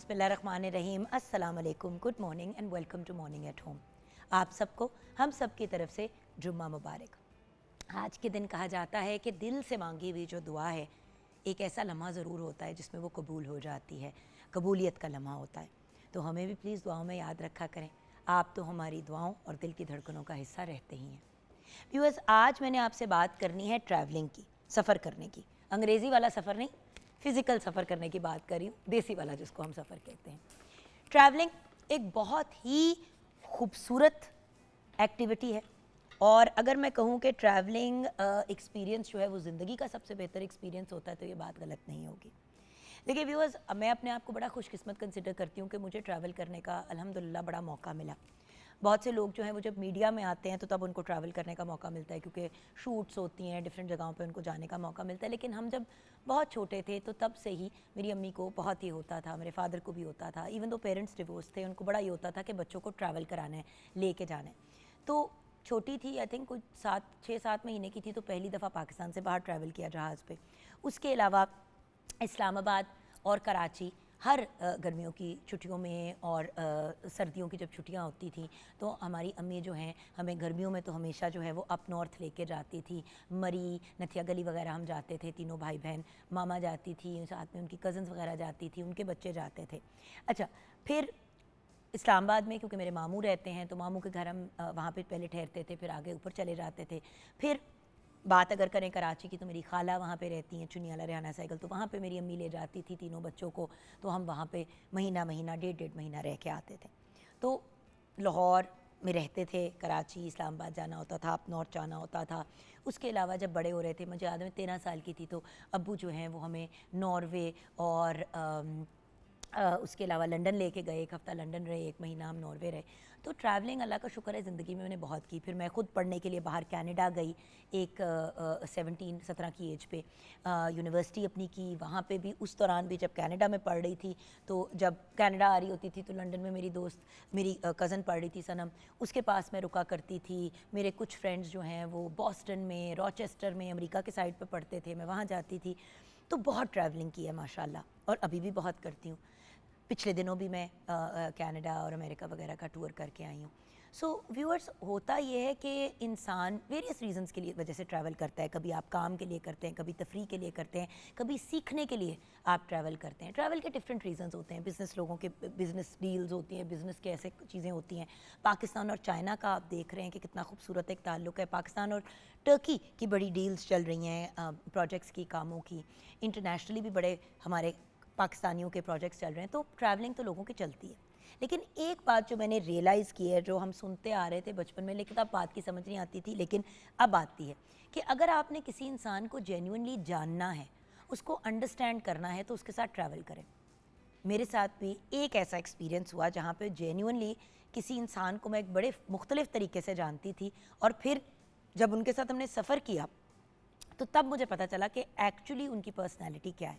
बिस्मिल्लाहिर्रहमानिर्रहीम, अस्सलाम वालेकुम, good morning and welcome to morning at home. आप सबको हम सब की तरफ से जुम्मा मुबारक। आज के दिन कहा जाता है कि दिल से मांगी हुई जो दुआ है एक ऐसा लम्हा ज़रूर होता है जिसमें वो कबूल हो जाती है, कबूलियत का लम्हा होता है। तो हमें भी प्लीज़ दुआओं में याद रखा करें, आप तो हमारी दुआओं और दिल की धड़कनों का हिस्सा रहते ही हैं। व्यूअर्स, आज मैंने आपसे बात करनी है ट्रैवलिंग की, सफ़र करने की। अंग्रेज़ी वाला सफ़र नहीं, फ़िज़िकल सफ़र करने की बात कर रही हूँ, देसी वाला जिसको हम सफ़र कहते हैं। ट्रैवलिंग एक बहुत ही खूबसूरत एक्टिविटी है, और अगर मैं कहूँ कि ट्रैवलिंग एक्सपीरियंस जो है वो ज़िंदगी का सबसे बेहतर एक्सपीरियंस होता है तो ये बात गलत नहीं होगी। देखिए व्यूअर्स, मैं अपने आप को बड़ा खुशकिस्मत कंसिडर करती हूँ कि मुझे ट्रैवल करने का अल्हम्दुलिल्लाह बड़ा मौका मिला। बहुत से लोग जो हैं वो जब मीडिया में आते हैं तो तब उनको ट्रैवल करने का मौका मिलता है, क्योंकि शूट्स होती हैं, डिफरेंट जगहों पे उनको जाने का मौका मिलता है। लेकिन हम जब बहुत छोटे थे तो तब से ही मेरी अम्मी को बहुत ही होता था, मेरे फादर को भी होता था, इवन दो पेरेंट्स डिवोर्स थे, उनको बड़ा ही होता था कि बच्चों को ट्रैवल कराना है, लेके जाना है। तो छोटी थी, आई थिंक कुछ 6-7 महीने की थी, तो पहली दफ़ा पाकिस्तान से बाहर ट्रैवल किया जहाज़ पे। उसके अलावा इस्लामाबाद और कराची हर गर्मियों की छुट्टियों में और सर्दियों की जब छुट्टियां होती थी तो हमारी अम्मी जो हैं हमें गर्मियों में तो हमेशा जो है वो अप नॉर्थ लेके जाती थी। मरी, नथिया गली वगैरह हम जाते थे, तीनों भाई बहन, मामा जाती थी, साथ में उनकी कज़न्स वगैरह जाती थी, उनके बच्चे जाते थे। अच्छा, फिर इस्लामाबाद में क्योंकि मेरे मामू रहते हैं तो मामू के घर हम वहाँ पे पहले ठहरते थे, फिर आगे ऊपर चले जाते थे। फिर बात अगर करें कराची की तो मेरी खाला वहाँ पे रहती हैं, चुनियाला रेहाना साइकिल, तो वहाँ पे मेरी अम्मी ले जाती थी तीनों बच्चों को, तो हम वहाँ पे महीना महीना 1.5 महीना रह के आते थे। तो लाहौर में रहते थे, कराची, इस्लामाबाद जाना होता था, अप नॉर्थ जाना होता था। उसके अलावा जब बड़े हो रहे थे, मुझे याद है मैं 13 साल की थी, तो अब्बू जो हैं वो हमें नॉर्वे और उसके अलावा लंदन लेके गए, 1 हफ़्ता लंदन रहे, 1 महीना हम नॉर्वे रहे। तो ट्रैवलिंग अल्लाह का शुक्र है ज़िंदगी में मैंने बहुत की। फिर मैं ख़ुद पढ़ने के लिए बाहर कनाडा गई, एक 17 की एज पे यूनिवर्सिटी अपनी की। वहाँ पे भी उस दौरान भी जब कनाडा में पढ़ रही थी, तो जब कनाडा आ रही होती थी तो लंदन में मेरी दोस्त, मेरी कज़न पढ़ रही थी सनम, उसके पास मैं रुका करती थी। मेरे कुछ फ्रेंड्स जो हैं वो बॉस्टन में, रॉचेस्टर में, अमेरिका के साइड पर पढ़ते थे, मैं वहाँ जाती थी। तो बहुत ट्रैवलिंग की है माशाल्लाह, और अभी भी बहुत करती हूँ। पिछले दिनों भी मैं कनाडा और अमेरिका वगैरह का टूर करके आई हूँ। सो व्यूअर्स, होता ये है कि इंसान वेरियस रीजंस के लिए वजह से ट्रैवल करता है। कभी आप काम के लिए करते हैं, कभी तफरीह के लिए करते हैं, कभी सीखने के लिए आप ट्रैवल करते हैं। ट्रैवल के डिफरेंट रीजंस होते हैं। बिज़नेस लोगों के बिज़नेस डील्स होती हैं, बिज़नेस के ऐसे चीज़ें होती हैं। पाकिस्तान और चाइना का आप देख रहे हैं कि कितना खूबसूरत एक ताल्लुक़ है। पाकिस्तान और टर्की की बड़ी डील्स चल रही हैं, प्रोजेक्ट्स की, कामों की। इंटरनेशनली भी बड़े हमारे पाकिस्तानियों के प्रोजेक्ट्स चल रहे हैं। तो ट्रैवलिंग तो लोगों की चलती है। लेकिन एक बात जो मैंने रियलाइज़ की है, जो हम सुनते आ रहे थे बचपन में, लेकिन अब बात की समझ नहीं आती थी, लेकिन अब आती है, कि अगर आपने किसी इंसान को जेन्युइनली जानना है, उसको अंडरस्टैंड करना है, तो उसके साथ ट्रैवल करें। मेरे साथ भी एक ऐसा एक्सपीरियंस हुआ जहाँ पे जेन्युइनली किसी इंसान को मैं एक बड़े मुख्तलिफ़ तरीके से जानती थी, और फिर जब उनके साथ हमने सफ़र किया तो तब मुझे पता चला कि एक्चुअली उनकी पर्सनैलिटी क्या है।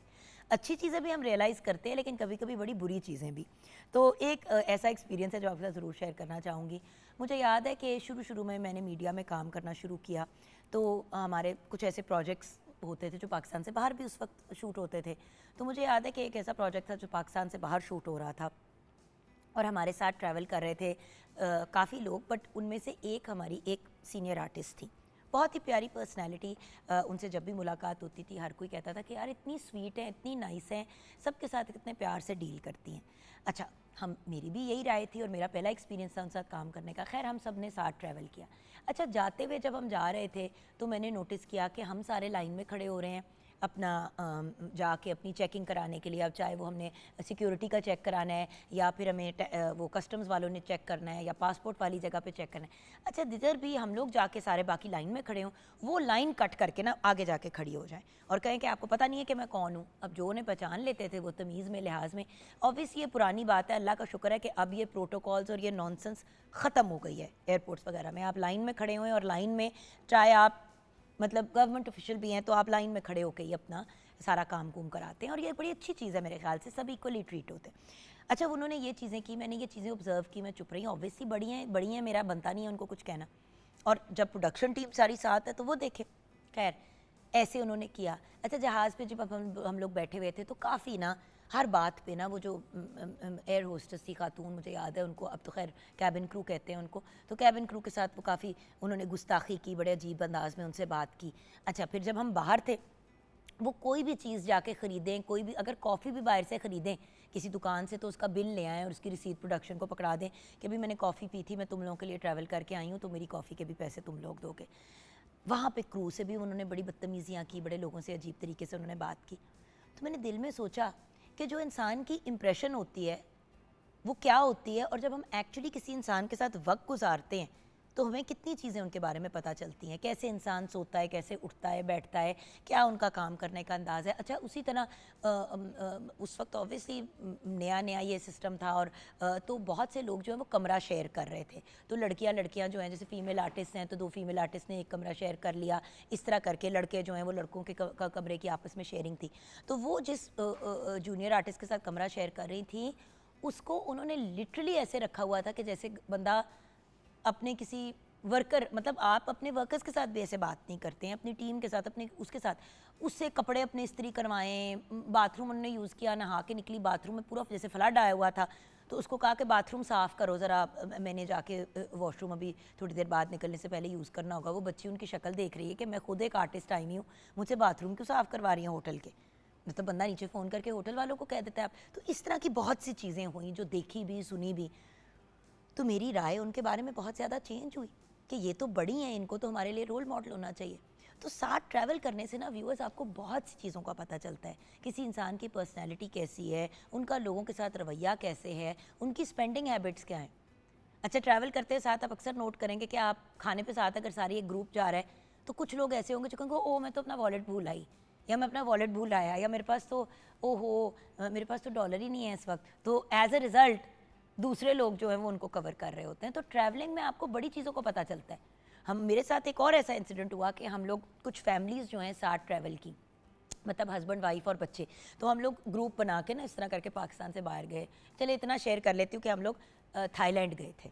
अच्छी चीज़ें भी हम रियलाइज़ करते हैं, लेकिन कभी कभी बड़ी बुरी चीज़ें भी। तो एक ऐसा एक्सपीरियंस है जो आपके साथ ज़रूर शेयर करना चाहूँगी। मुझे याद है कि शुरू में मैंने मीडिया में काम करना शुरू किया, तो हमारे कुछ ऐसे प्रोजेक्ट्स होते थे जो पाकिस्तान से बाहर भी उस वक्त शूट होते थे। तो मुझे याद है कि एक ऐसा प्रोजेक्ट था जो पाकिस्तान से बाहर शूट हो रहा था, और हमारे साथ ट्रैवल कर रहे थे काफ़ी लोग, बट उनमें से एक हमारी एक सीनियर आर्टिस्ट थी, बहुत ही प्यारी पर्सनैलिटी। उनसे जब भी मुलाकात होती थी हर कोई कहता था कि यार इतनी स्वीट हैं, इतनी नाइस हैं, सबके साथ कितने प्यार से डील करती हैं। अच्छा, मेरी भी यही राय थी और मेरा पहला एक्सपीरियंस था उनके साथ काम करने का। खैर, हम सब ने साथ ट्रैवल किया। अच्छा, जाते हुए जब हम जा रहे थे तो मैंने नोटिस किया कि हम सारे लाइन में खड़े हो रहे हैं अपना जाके अपनी चेकिंग कराने के लिए। अब चाहे वो हमने सिक्योरिटी का चेक कराना है, या फिर हमें वो कस्टम्स वालों ने चेक करना है, या पासपोर्ट वाली जगह पे चेक करना है। अच्छा, जिधर भी हम लोग जाके सारे बाकी लाइन में खड़े हों, वो लाइन कट करके ना आगे जाके खड़ी हो जाए और कहें कि आपको पता नहीं है कि मैं कौन हूँ। अब जो उन्हें पहचान लेते थे वो तमीज़ में, लिहाज में, ऑब्वियस ये पुरानी बात है, अल्लाह का शुक्र है कि अब ये प्रोटोकॉल्स और ये नॉनसेंस ख़त्म हो गई है। एयरपोर्ट्स वगैरह में आप लाइन में खड़े हुए और लाइन में, चाहे आप मतलब गवर्नमेंट ऑफिशियल भी हैं, तो आप लाइन में खड़े होकर ही अपना सारा काम कुम कराते हैं, और ये बड़ी अच्छी चीज़ है मेरे ख्याल से, सब इक्वली ट्रीट होते हैं। अच्छा, उन्होंने ये चीज़ें की, मैंने ये चीज़ें ऑब्जर्व की, मैं चुप रही। ऑब्वियसली बड़ी हैं, मेरा बनता नहीं है उनको कुछ कहना, और जब प्रोडक्शन टीम सारी साथ है तो वो देखे। खैर, ऐसे उन्होंने किया। अच्छा, जहाज़ पे जब हम लोग बैठे हुए थे तो काफ़ी ना हर बात पे ना वो जो एयर होस्टेस थी खातून, मुझे याद है उनको, अब तो खैर कैबिन क्रू कहते हैं उनको, तो कैबिन क्रू के साथ वो काफ़ी उन्होंने गुस्ताखी की, बड़े अजीब अंदाज में उनसे बात की। अच्छा, फिर जब हम बाहर थे, वो कोई भी चीज़ जाके ख़रीदें, कोई भी अगर कॉफ़ी भी बाहर से ख़रीदें किसी दुकान से, तो उसका बिल ले आएँ और उसकी रिसीट प्रोडक्शन को पकड़ा दें कि भाई मैंने कॉफ़ी पी थी, मैं तुम लोगों के लिए ट्रैवल करके आई हूँ, तो मेरी कॉफ़ी के भी पैसे तुम लोग दोगे। वहाँ पे क्रू से भी उन्होंने बड़ी बदतमीज़ियाँ की, बड़े लोगों से अजीब तरीके से उन्होंने बात की। तो मैंने दिल में सोचा कि जो इंसान की इम्प्रेशन होती है वो क्या होती है, और जब हम एक्चुअली किसी इंसान के साथ वक्त गुजारते हैं तो हमें कितनी चीज़ें उनके बारे में पता चलती हैं, कैसे इंसान सोता है, कैसे उठता है, बैठता है, क्या उनका काम करने का अंदाज़ है। अच्छा, उसी तरह उस वक्त ऑब्वियसली नया नया ये सिस्टम था, और तो बहुत से लोग जो हैं वो कमरा शेयर कर रहे थे। तो लड़कियां जो हैं, जैसे फ़ीमेल आर्टिस्ट हैं तो 2 फीमेल आर्टिस्ट ने एक कमरा शेयर कर लिया, इस तरह करके लड़के जो हैं वो लड़कों के कमरे की आपस में शेयरिंग थी। तो वो जिस जूनियर आर्टिस्ट के साथ कमरा शेयर कर रही थी, उसको उन्होंने लिटरली ऐसे रखा हुआ था कि जैसे बंदा अपने किसी वर्कर, मतलब आप अपने वर्कर्स के साथ भी ऐसे बात नहीं करते हैं, अपनी टीम के साथ, अपने उसके साथ, उससे कपड़े अपने इस्त्री करवाएं, बाथरूम उन्होंने यूज़ किया, नहा के निकली, बाथरूम में पूरा जैसे फ्लड आया हुआ था, तो उसको कहा कि बाथरूम साफ़ करो ज़रा, मैंने जाके वॉशरूम अभी थोड़ी देर बाद निकलने से पहले यूज़ करना होगा। वो बच्ची उनकी शक्ल देख रही है कि मैं खुद एक आर्टिस्ट आई नहीं हूँ, मुझसे बाथरूम क्यों साफ़ करवा रही हैं होटल के। मतलब बंदा नीचे फ़ोन करके होटल वालों को कह देता है आप। तो इस तरह की बहुत सी चीज़ें हुई जो देखी भी सुनी भी, तो मेरी राय उनके बारे में बहुत ज़्यादा चेंज हुई कि ये तो बड़ी हैं, इनको तो हमारे लिए रोल मॉडल होना चाहिए। तो साथ ट्रैवल करने से ना व्यूअर्स आपको बहुत सी चीज़ों का पता चलता है, किसी इंसान की पर्सनैलिटी कैसी है, उनका लोगों के साथ रवैया कैसे है, उनकी स्पेंडिंग हैबिट्स क्या हैं। अच्छा, ट्रैवल करते साथ आप अक्सर नोट करेंगे कि आप खाने पे साथ अगर सारी एक ग्रुप जा रहा है, तो कुछ लोग ऐसे होंगे जो कहेंगे ओ मैं तो अपना वॉलेट भूल आई, या मैं अपना वॉलेट भूल आया, या मेरे पास तो ओहो मेरे पास तो डॉलर ही नहीं है इस वक्त। तो एज अ रिज़ल्ट दूसरे लोग जो हैं वो उनको कवर कर रहे होते हैं। तो ट्रैवलिंग में आपको बड़ी चीज़ों को पता चलता है। हम मेरे साथ एक और ऐसा इंसिडेंट हुआ कि हम लोग कुछ फैमिलीज़ जो हैं साथ ट्रैवल की, मतलब हस्बैंड वाइफ और बच्चे, तो हम लोग ग्रुप बना के ना इस तरह करके पाकिस्तान से बाहर गए। चले इतना शेयर कर लेती हूँ कि हम लोग थाईलैंड गए थे।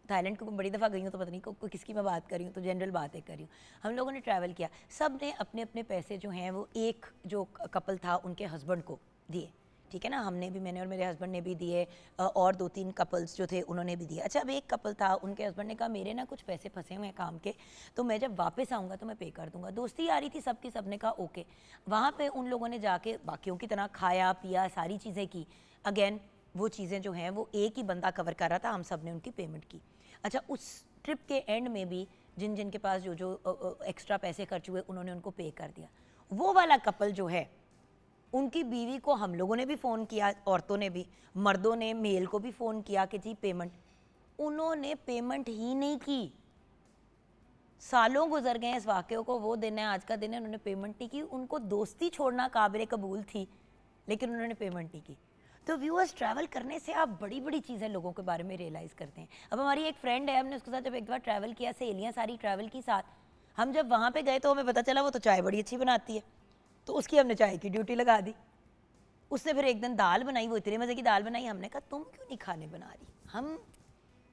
थाईलैंड को बड़ी दफ़ा गई हूँ, तो पता नहीं किसकी मैं बात कर रही हूँ, तो जनरल बातें कर रही हूँ। हम लोगों ने ट्रैवल किया, सब ने अपने अपने पैसे जो हैं वो एक जो कपल था उनके हस्बैंड को दिए, ठीक है ना। हमने भी, मैंने और मेरे हस्बैंड ने भी दिए, और 2-3 कपल्स जो थे उन्होंने भी दिए। अच्छा, अब एक कपल था, उनके हस्बैंड ने कहा मेरे ना कुछ पैसे फंसे हुए हैं काम के, तो मैं जब वापस आऊँगा तो मैं पे कर दूँगा। दोस्ती आ रही थी सबकी, सबने कहा ओके। वहाँ पे उन लोगों ने जाके बाकियों की तरह खाया पिया, सारी चीज़ें की। अगेन वो चीज़ें जो हैं वो एक ही बंदा कवर कर रहा था, हम सब ने उनकी पेमेंट की। अच्छा, उस ट्रिप के एंड में भी जिन जिन के पास जो जो एक्स्ट्रा पैसे खर्च हुए उन्होंने उनको पे कर दिया। वो वाला कपल जो है, उनकी बीवी को हम लोगों ने भी फ़ोन किया, औरतों ने भी, मर्दों ने मेल को भी फ़ोन किया कि जी पेमेंट, उन्होंने पेमेंट ही नहीं की। सालों गुजर गए इस वाक़े को, वो दिन है आज का दिन है, उन्होंने पेमेंट नहीं की। उनको दोस्ती छोड़ना काबिल कबूल थी, लेकिन उन्होंने पेमेंट नहीं की। तो व्यूअर्स, ट्रैवल करने से आप बड़ी बड़ी चीज़ें लोगों के बारे में रियलाइज़ करते हैं। अब हमारी एक फ्रेंड है, हमने उसके साथ जब एक बार ट्रैवल किया, सहेलियाँ सारी ट्रैवल की साथ, हम जब वहाँ पे गए तो हमें पता चला वो तो चाय बड़ी अच्छी बनाती है, तो उसकी हमने चाय की ड्यूटी लगा दी। उसने फिर एक दिन दाल बनाई, वो इतने मज़े की दाल बनाई, हमने कहा तुम क्यों नहीं खाने बना रही, हम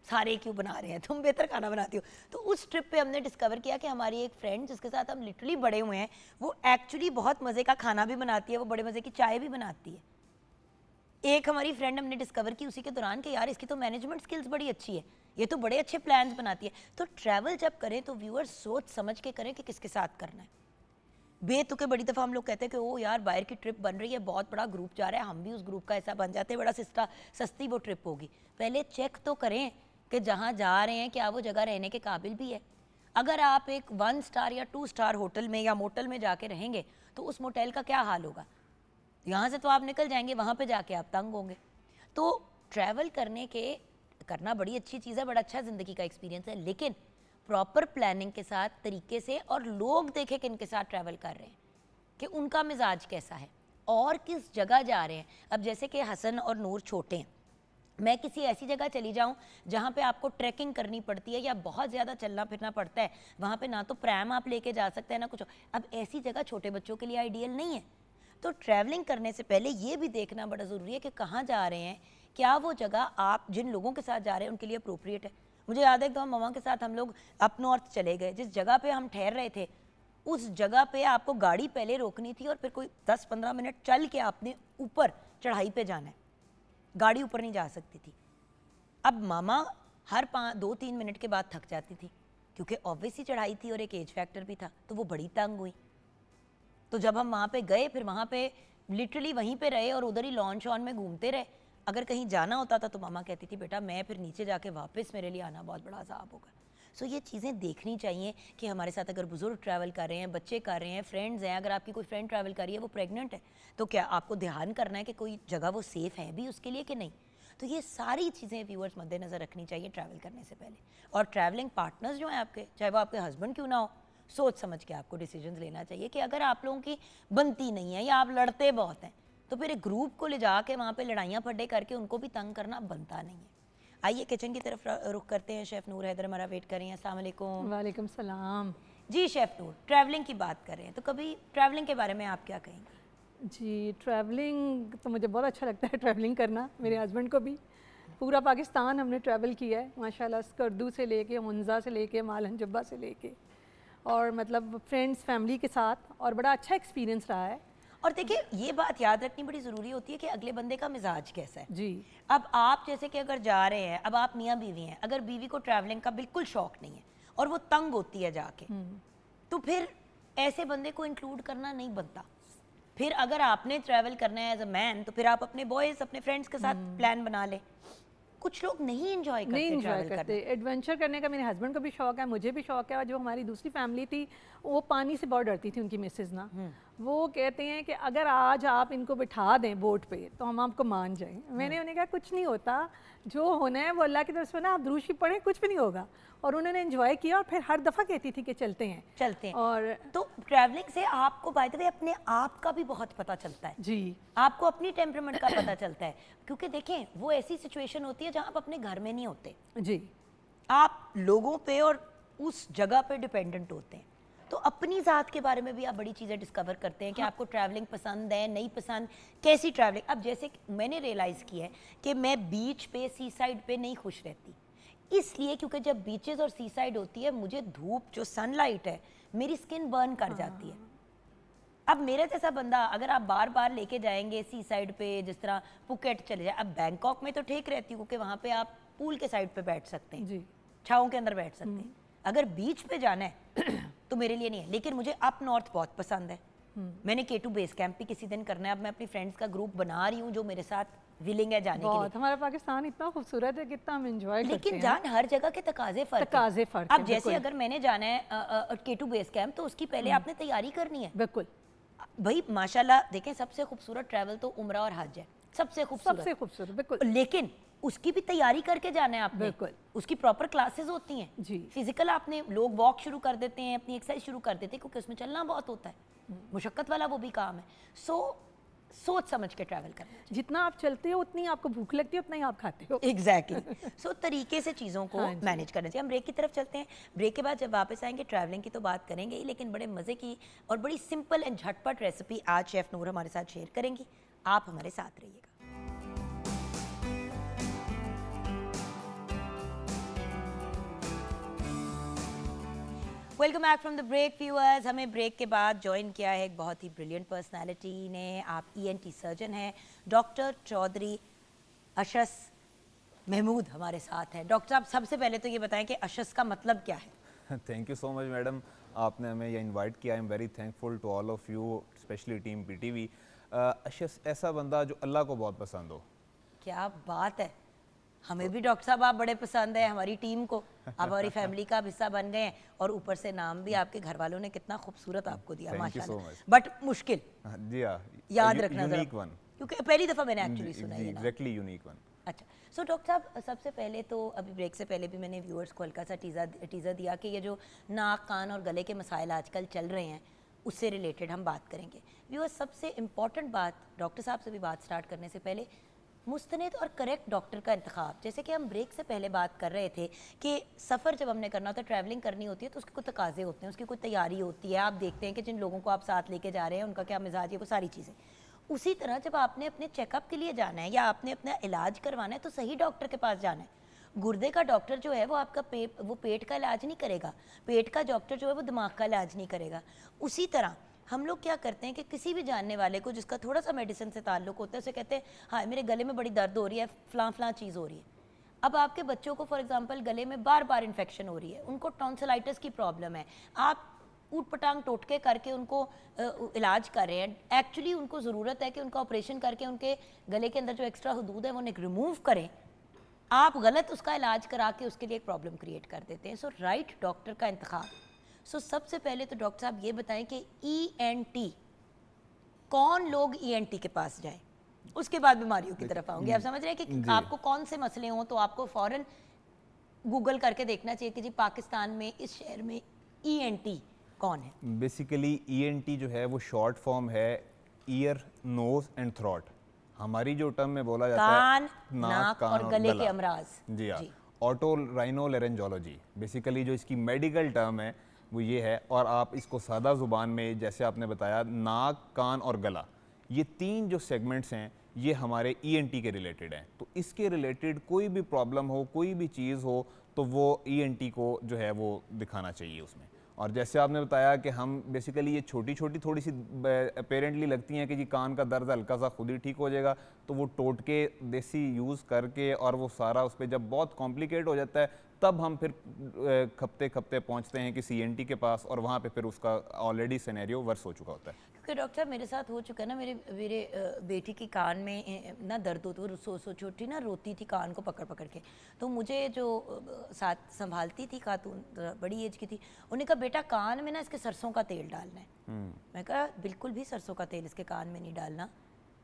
सारे क्यों बना रहे हैं, तुम बेहतर खाना बनाती हो। तो उस ट्रिप पे हमने डिस्कवर किया कि हमारी एक फ्रेंड जिसके साथ हम लिटरली बड़े हुए हैं, वो एक्चुअली बहुत मज़े का खाना भी बनाती है, वो बड़े मज़े की चाय भी बनाती है। एक हमारी फ्रेंड हमने डिस्कवर की उसी के दौरान कि यार इसकी तो मैनेजमेंट स्किल्स बड़ी अच्छी है, ये तो बड़े अच्छे प्लान्स बनाती है। तो ट्रैवल जब करें तो व्यूअर्स सोच समझ के करें कि किसके साथ करना है। बेतुके बड़ी दफ़ा हम लोग कहते हैं कि ओ यार बाहर की ट्रिप बन रही है, बहुत बड़ा ग्रुप जा रहा है, हम भी उस ग्रुप का ऐसा बन जाते हैं, बड़ा सस्ती वो ट्रिप होगी। पहले चेक तो करें कि जहाँ जा रहे हैं क्या वो जगह रहने के काबिल भी है। अगर आप एक 1 स्टार या 2 स्टार होटल में या मोटल में जाके रहेंगे तो उस मोटेल का क्या हाल होगा। यहाँ से तो आप निकल जाएंगे, वहाँ पे जाके आप तंग होंगे। तो ट्रैवल करना बड़ी अच्छी चीज़ है, बड़ा अच्छा ज़िंदगी का एक्सपीरियंस है, लेकिन प्रॉपर प्लानिंग के साथ, तरीके से, और लोग देखें कि इनके साथ ट्रैवल कर रहे हैं कि उनका मिजाज कैसा है और किस जगह जा रहे हैं। अब जैसे कि हसन और नूर छोटे हैं, मैं किसी ऐसी जगह चली जाऊं जहां पे आपको ट्रैकिंग करनी पड़ती है या बहुत ज़्यादा चलना फिरना पड़ता है, वहां पे ना तो प्रैम आप लेके जा सकते हैं ना कुछ। अब ऐसी जगह छोटे बच्चों के लिए आइडियल नहीं है। तो ट्रैवलिंग करने से पहले ये भी देखना बड़ा ज़रूरी है कि कहाँ जा रहे हैं, क्या वो जगह आप जिन लोगों के साथ जा रहे हैं उनके लिए अप्रोप्रिएट है। मुझे याद है तो हम ममा के साथ हम लोग अप नॉर्थ चले गए, जिस जगह पे हम ठहर रहे थे उस जगह पे आपको गाड़ी पहले रोकनी थी और फिर कोई 10-15 मिनट चल के आपने ऊपर चढ़ाई पे जाना है, गाड़ी ऊपर नहीं जा सकती थी। अब मामा हर 2-3 मिनट के बाद थक जाती थी क्योंकि ऑब्वियसली चढ़ाई थी और एक एज फैक्टर भी था, तो वो बड़ी तंग हुई। तो जब हम वहाँ पे गए, फिर वहाँ पे लिटरली वहीं पे रहे और उधर ही लॉन शॉन में घूमते रहे। अगर कहीं जाना होता था तो मामा कहती थी बेटा मैं फिर नीचे जाके वापस मेरे लिए आना बहुत बड़ा अज़ाब होगा। सो ये चीज़ें देखनी चाहिए कि हमारे साथ अगर बुजुर्ग ट्रैवल कर रहे हैं, बच्चे कर रहे हैं, फ्रेंड्स हैं, अगर आपकी कोई फ्रेंड ट्रैवल कर रही है वो प्रेग्नेंट है, तो क्या आपको ध्यान करना है कि कोई जगह वो सेफ़ है भी उसके लिए कि नहीं। तो ये सारी चीज़ें व्यूअर्स मद्देनज़र रखनी चाहिए ट्रैवल करने से पहले। और ट्रैवलिंग पार्टनर्स जो हैं आपके, चाहे वो आपके हस्बैंड क्यों ना हो, सोच समझ के आपको डिसीजंस लेना चाहिए कि अगर आप लोगों की बनती नहीं है या आप लड़ते बहुत हैं, तो फिर एक ग्रुप को ले जाके वहाँ पे लड़ाइयाँ फड्डे करके उनको भी तंग करना बनता नहीं है। आइए किचन की तरफ रुख करते हैं। शेफ़ नूर हैदर हमारा वेट कर रही हैं। अस्सलाम वालेकुम। वालेकुम सलाम। जी शेफ़ नूर, ट्रैवलिंग की बात कर रहे हैं, तो कभी ट्रैवलिंग के बारे में आप क्या कहेंगे? जी, ट्रैवलिंग तो मुझे बहुत अच्छा लगता है ट्रैवलिंग करना, मेरे हस्बैंड को भी। पूरा पाकिस्तान हमने ट्रैवल किया है माशाल्लाह, स्कर्दू से लेके हुंज़ा से लेके मालन जब्बा से लेके, और मतलब फ्रेंड्स फैमिली के साथ, और बड़ा अच्छा एक्सपीरियंस रहा है। और देखिए ये बात याद रखनी बड़ी ज़रूरी होती है कि अगले बंदे का मिजाज कैसा है। जी। अब आप जैसे कि अगर जा रहे हैं, अब आप मियाँ बीवी हैं, अगर बीवी को ट्रैवलिंग का बिल्कुल शौक नहीं है और वो तंग होती है जाके, तो फिर ऐसे बंदे को इंक्लूड करना नहीं बनता। फिर अगर आपने ट्रैवल करना है एज अ मैन, तो फिर आप अपने बॉयज़, अपने फ्रेंड्स के साथ प्लान बना लें। कुछ लोग नहीं एंजॉय करते, नहीं एंजॉय ट्रैवल करते एडवेंचर करने का। मेरे हस्बैंड को भी शौक है, मुझे भी शौक है। और जो हमारी दूसरी फैमिली थी वो पानी से बहुत डरती थी, उनकी मिसेज ना, वो कहते हैं कि अगर आज आप इनको बिठा दें बोट पे तो हम आपको मान जाएं। मैंने उन्हें कहा कुछ नहीं होता, जो होना है वो अल्लाह की तरफ से ना, आप दुरूशी पढ़ें, कुछ भी नहीं होगा। और उन्होंने एंजॉय किया और फिर हर दफ़ा कहती थी कि चलते हैं। और तो ट्रैवलिंग से आपको बाय द वे अपने आप का भी बहुत पता चलता है। जी, आपको अपनी टेम्परामेंट का पता चलता है, क्योंकि देखें वो ऐसी सिचुएशन होती है जहाँ आप अपने घर में नहीं होते, जी, आप लोगों पे और उस जगह पे डिपेंडेंट होते हैं। तो अपनी ज़ात के बारे में भी आप बड़ी चीज़ें डिस्कवर करते हैं कि आपको ट्रैवलिंग पसंद है, नहीं पसंद, कैसी ट्रैवलिंग। अब जैसे मैंने रियलाइज़ किया है कि मैं बीच पे, सी साइड पे नहीं खुश रहती, इसलिए क्योंकि जब बीचेस और सी साइड होती है, मुझे धूप, जो सनलाइट है, मेरी स्किन बर्न कर जाती है। अब मेरे जैसा बंदा अगर आप बार बार लेके जाएंगे सी साइड पे, जिस तरह पुकेट चले जाए, अब बैंकॉक में तो ठीक रहती हूँ क्योंकि वहाँ पे आप पूल के साइड पे बैठ सकते हैं, जी, छाँव के अंदर बैठ सकते हैं। अगर बीच पे जाना है तो मेरे लिए नहीं है। लेकिन मुझे अप नॉर्थ बहुत पसंद है। मैंने K2 बेस कैंप भी किसी दिन करना है। अब मैं अपनी फ्रेंड्स का ग्रुप बना रही हूँ जो मेरे साथ विलिंग है जाने के लिए। बहुत। हमारा पाकिस्तान इतना खूबसूरत है, कितना हम एंजॉय करते हैं। लेकिन जान हर जगह के तकाजे फर्क हैं। अब जैसे अगर मैंने जाना है K2 बेस कैंप, तो उसकी पहले आपने तैयारी करनी है। बिल्कुल भाई माशाल्लाह देखें, सबसे खूबसूरत ट्रैवल तो उम्रा और हज है, सबसे खूबसूरत बिल्कुल। लेकिन उसकी भी तैयारी करके जाना है आपने। बिल्कुल। उसकी प्रॉपर क्लासेस होती हैं जी। फिजिकल। आपने लोग वॉक शुरू कर देते हैं, अपनी एक्सरसाइज शुरू कर देते हैं, क्योंकि उसमें चलना बहुत होता है, मुशक्कत वाला वो भी काम है। सोच समझ के ट्रैवल करना है। जितना आप चलते हो उतनी आपको भूख लगती है, उतना ही आप खाते हो। एग्जैक्टली। सो तरीके से चीज़ों को मैनेज करना चाहिए। हम ब्रेक की तरफ चलते हैं। ब्रेक के बाद जब वापस आएंगे ट्रैवलिंग की तो बात करेंगे ही, लेकिन बड़े मज़े की और बड़ी सिंपल एंड झटपट रेसिपी आज शेफ़ नूर हमारे साथ शेयर करेंगी। आप हमारे साथ रहिएगा। Welcome back from the break viewers. हमें ब्रेक के बाद ज्वाइन किया है एक बहुत ही ब्रिलियंट पर्सनालिटी ने। आप ENT सर्जन हैं, डॉक्टर चौधरी अशस महमूद हमारे साथ हैं। डॉक्टर साहब, सबसे पहले तो ये बताएं कि अशस का मतलब क्या है? Thank you so much madam, आपने हमें ये इनवाइट किया। I am very thankful to all of you, specially team PTV। अशस ऐसा बंदा जो अल्लाह को बहुत पसंद हो। क्या बात है, हमें भी डॉक्टर साहब आप बड़े पसंद है, हमारी टीम को। आप हमारी फैमिली का हिस्सा बन गए हैं और ऊपर से नाम भी आपके घर वालों ने कितना खूबसूरत आपको दिया, माशाल्लाह। बट मुश्किल जी हाँ, याद रखना यूनिक वन, क्योंकि पहली दफ़ा मैंने एक्चुअली सुना है। Exactly unique one. अच्छा, सो डॉक्टर साहब, सबसे पहले तो अभी ब्रेक से पहले भी मैंने व्यूअर्स को हल्का सा टीज़र दिया कि ये जो नाक, कान और गले के मसाइल आजकल चल रहे हैं, उससे रिलेटेड हम बात करेंगे। व्यूअर्स, सबसे इम्पॉर्टेंट बात डॉक्टर साहब से भी बात स्टार्ट करने से पहले, मुस्तनिद और करेक्ट डॉक्टर का इंतखाब। जैसे कि हम ब्रेक से पहले बात कर रहे थे कि सफ़र जब हमने करना होता है, ट्रैवलिंग करनी होती है, तो उसके कुछ तकाजे होते हैं, उसकी कोई तैयारी होती है। आप देखते हैं कि जिन लोगों को आप साथ लेके जा रहे हैं उनका क्या मिजाज है, वो सारी चीज़ें। उसी तरह जब आपने अपने चेकअप के लिए जाना है या आपने अपना इलाज करवाना है, तो सही डॉक्टर के पास जाना है। गुर्दे का डॉक्टर जो है वो आपका वो पेट का इलाज नहीं करेगा, पेट का डॉक्टर जो है वो दिमाग का इलाज नहीं करेगा। उसी तरह हम लोग क्या करते हैं कि किसी भी जानने वाले को जिसका थोड़ा सा मेडिसिन से ताल्लुक होता है उसे कहते हैं हाँ मेरे गले में बड़ी दर्द हो रही है, फलां फलां चीज़ हो रही है। अब आपके बच्चों को फॉर एग्जांपल गले में बार बार इन्फेक्शन हो रही है, उनको टॉन्सिलाइटिस की प्रॉब्लम है, आप ऊट पटांग टोटके करके उनको इलाज कर रहे हैं। एक्चुअली उनको ज़रूरत है कि उनका ऑपरेशन करके उनके गले के अंदर जो एक्स्ट्रा हदूद है वो रिमूव करें। आप गलत उसका इलाज करा के उसके लिए एक प्रॉब्लम क्रिएट कर देते हैं। सो राइट डॉक्टर का इंतखाब। सो सबसे पहले तो डॉक्टर साहब ये बताएं कि ENT, कौन लोग ENT के पास जाएं, उसके बाद बीमारियों की तरफ आऊंगी। आप समझ रहे हैं कि आपको कौन से मसले हों तो आपको फौरन गूगल करके देखना चाहिए कि जी पाकिस्तान में इस शहर में ENT कौन है। बेसिकली ENT जो है वो शॉर्ट फॉर्म है ईयर, नोज एंड थ्रोट। हमारी जो टर्म में बोला जाता कान, है नाक और गले के अमराज। जी हाँ, ऑटोराइनोलैरिंजोलॉजी बेसिकली जो इसकी मेडिकल टर्म है वो ये है। और आप इसको सादा ज़ुबान में जैसे आपने बताया, नाक, कान और गला, ये 3 जो सेगमेंट्स हैं ये हमारे ENT के रिलेटेड हैं। तो इसके रिलेटेड कोई भी प्रॉब्लम हो, कोई भी चीज़ हो तो वो ENT को जो है वो दिखाना चाहिए उसमें। और जैसे आपने बताया कि हम बेसिकली ये छोटी छोटी थोड़ी सी अपेरेंटली लगती हैं कि जी कान का दर्द हल्का सा खुद ही ठीक हो जाएगा, तो वो टोटके देसी यूज़ करके और वो सारा उस पर जब बहुत कॉम्प्लिकेट हो जाता है तब हम फिर खपते खपते पहुंचते हैं कि CNT के पास, और वहाँ पे फिर उसका ऑलरेडी सिनेरियो वर्स हो चुका होता है। क्योंकि डॉक्टर साहब मेरे साथ हो चुका है ना, मेरे बेटी की कान में ना दर्द होता है, सो छोटी ना रोती थी कान को पकड़ पकड़ के। तो मुझे जो साथ संभालती थी खातून, बड़ी एज की थी, उन्हें कहा बेटा कान में ना इसके सरसों का तेल डालना है। मैं कहा बिल्कुल भी सरसों का तेल इसके कान में नहीं डालना,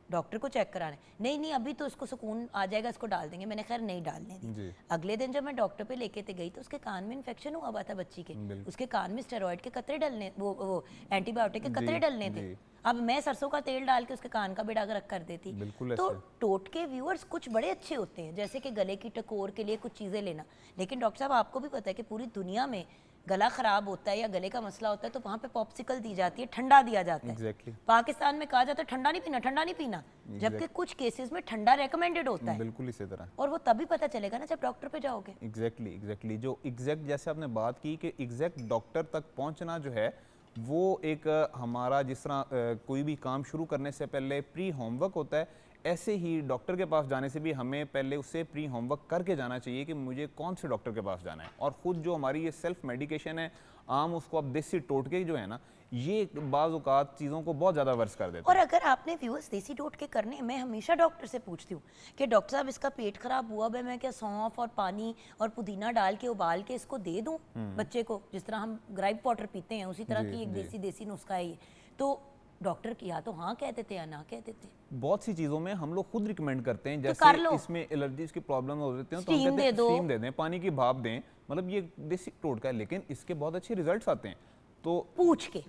डॉक्टर को चेक कराना है। नहीं अभी तो उसको सुकून आ जाएगा, इसको डाल देंगे। मैंने खैर नहीं डालने दी। अगले दिन जब मैं डॉक्टर पे लेके गई तो उसके कान में इन्फेक्शन हुआ था बच्ची के, उसके कान में स्टेरॉइड के कतरे डलने, वो एंटीबायोटिक के कतरे डलने थे। अब मैं सरसों का तेल डाल के उसके कान का बेड़ा गर्क कर देती। तो टोटके व्यूअर्स कुछ बड़े अच्छे होते हैं, जैसे कि गले की टकोर के लिए कुछ चीज़ें लेना, लेकिन डॉक्टर साहब आपको भी पता है कि पूरी दुनिया में गला खराब होता है या गले का मसला होता है तो वहाँ पे पॉप्सिकल दी जाती है, ठंडा दिया जाता है। पाकिस्तान में कहा जाता है ठंडा नहीं पीना, ठंडा नहीं पीना, जबकि कुछ केसेस में ठंडा रेकमेंडेड होता है। बिल्कुल इसी तरह। और वो तभी पता चलेगा ना जब डॉक्टर पे जाओगे। एग्जैक्टली जो एग्जैक्ट जैसे आपने बात की कि एग्जैक्ट डॉक्टर तक पहुंचना जो है वो एक हमारा जिस तरह कोई भी काम शुरू करने से पहले प्री होमवर्क होता है, ऐसे ही डॉक्टर के पास जाने से भी हमें पहले उससे प्री होमवर्क करके जाना चाहिए कि मुझे कौन से डॉक्टर के पास जाना है। और ख़ुद जो हमारी ये सेल्फ मेडिकेशन है आम, उसको अब देसी टोटके जो है ना, ये बाज़ औक़ात चीज़ों को बहुत ज़्यादा वर्स कर देते हैं। और अगर आपने व्यूअर्स देसी टोटके करने, मैं हमेशा डॉक्टर से पूछती हूँ कि डॉक्टर साहब इसका पेट खराब हुआ है, मैं क्या सौंफ और पानी और पुदीना डाल के उबाल के इसको दे दूँ बच्चे को, जिस तरह हम ग्राइप वाटर पीते हैं उसी तरह की एक देसी नुस्खा है ये। तो डॉक्टर या तो हाँ कह देते या ना कह देते। बहुत सी चीज़ों में हम लोग खुद रिकमेंड करते हैं, जैसे इसमें एलर्जीज की प्रॉब्लम हो जाती है तो हम कहते हैं स्टीम दे दें, पानी की भाप दें, मतलब ये देसी टोटका है, लेकिन इसके बहुत अच्छे रिजल्ट्स आते हैं। तो पूछ के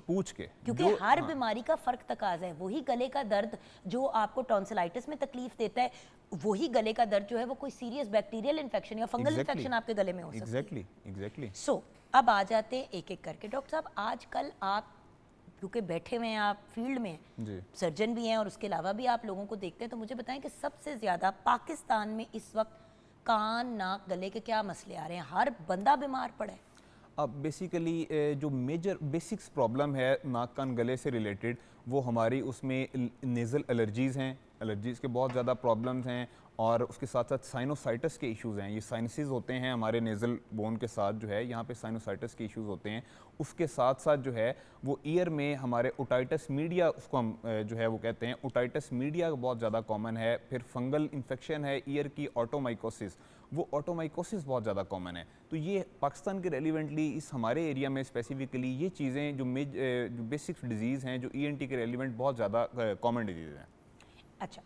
क्योंकि हर बीमारी का फर्क तकाजा है। वही गले का दर्द जो आपको टॉन्सिलाइटिस में तकलीफ देता है, वही गले का दर्द जो है वो कोई सीरियस बैक्टीरियल इन्फेक्शन या फंगल इन्फेक्शन आपके गले में हो सकती है। एग्जैक्टली। सो अब आ जाते हैं एक एक करके। डॉक्टर साहब आजकल आप क्योंकि बैठे हुए हैं, आप फील्ड में हैं, सर्जन भी हैं और उसके अलावा भी आप लोगों को देखते हैं, तो मुझे बताएं कि सबसे ज़्यादा पाकिस्तान में इस वक्त कान, नाक, गले के क्या मसले आ रहे हैं? हर बंदा बीमार पड़ा है। अब बेसिकली जो मेजर बेसिक्स प्रॉब्लम है नाक कान गले से रिलेटेड, वो हमारी उसमें नेज़ल एलर्जीज़ हैं, एलर्जीज़ के बहुत ज़्यादा प्रॉब्लम्स हैं, और उसके साथ साथ साइनोसाइटिस के इश्यूज़ हैं। ये साइनसेस होते हैं हमारे नेज़ल बोन के साथ जो है, यहाँ पे साइनोसाइटिस के इश्यूज़ होते हैं। उसके साथ साथ जो है वो ईयर में हमारे ओटाइटिस मीडिया, उसको हम जो है वो कहते हैं ओटाइटिस मीडिया बहुत ज़्यादा कॉमन है। फिर फंगल इन्फेक्शन है ईयर की, ऑटोमाइकोसिस, वो ऑटोमाइकोसिस बहुत ज़्यादा कॉमन है। तो ये पाकिस्तान के रेलिवेंटली इस हमारे एरिया में स्पेसिफिकली ये चीज़ें जो बेसिक डिजीज़ हैं जो ENT के रेलिवेंट बहुत ज़्यादा कॉमन डिजीज़ हैं। अच्छा,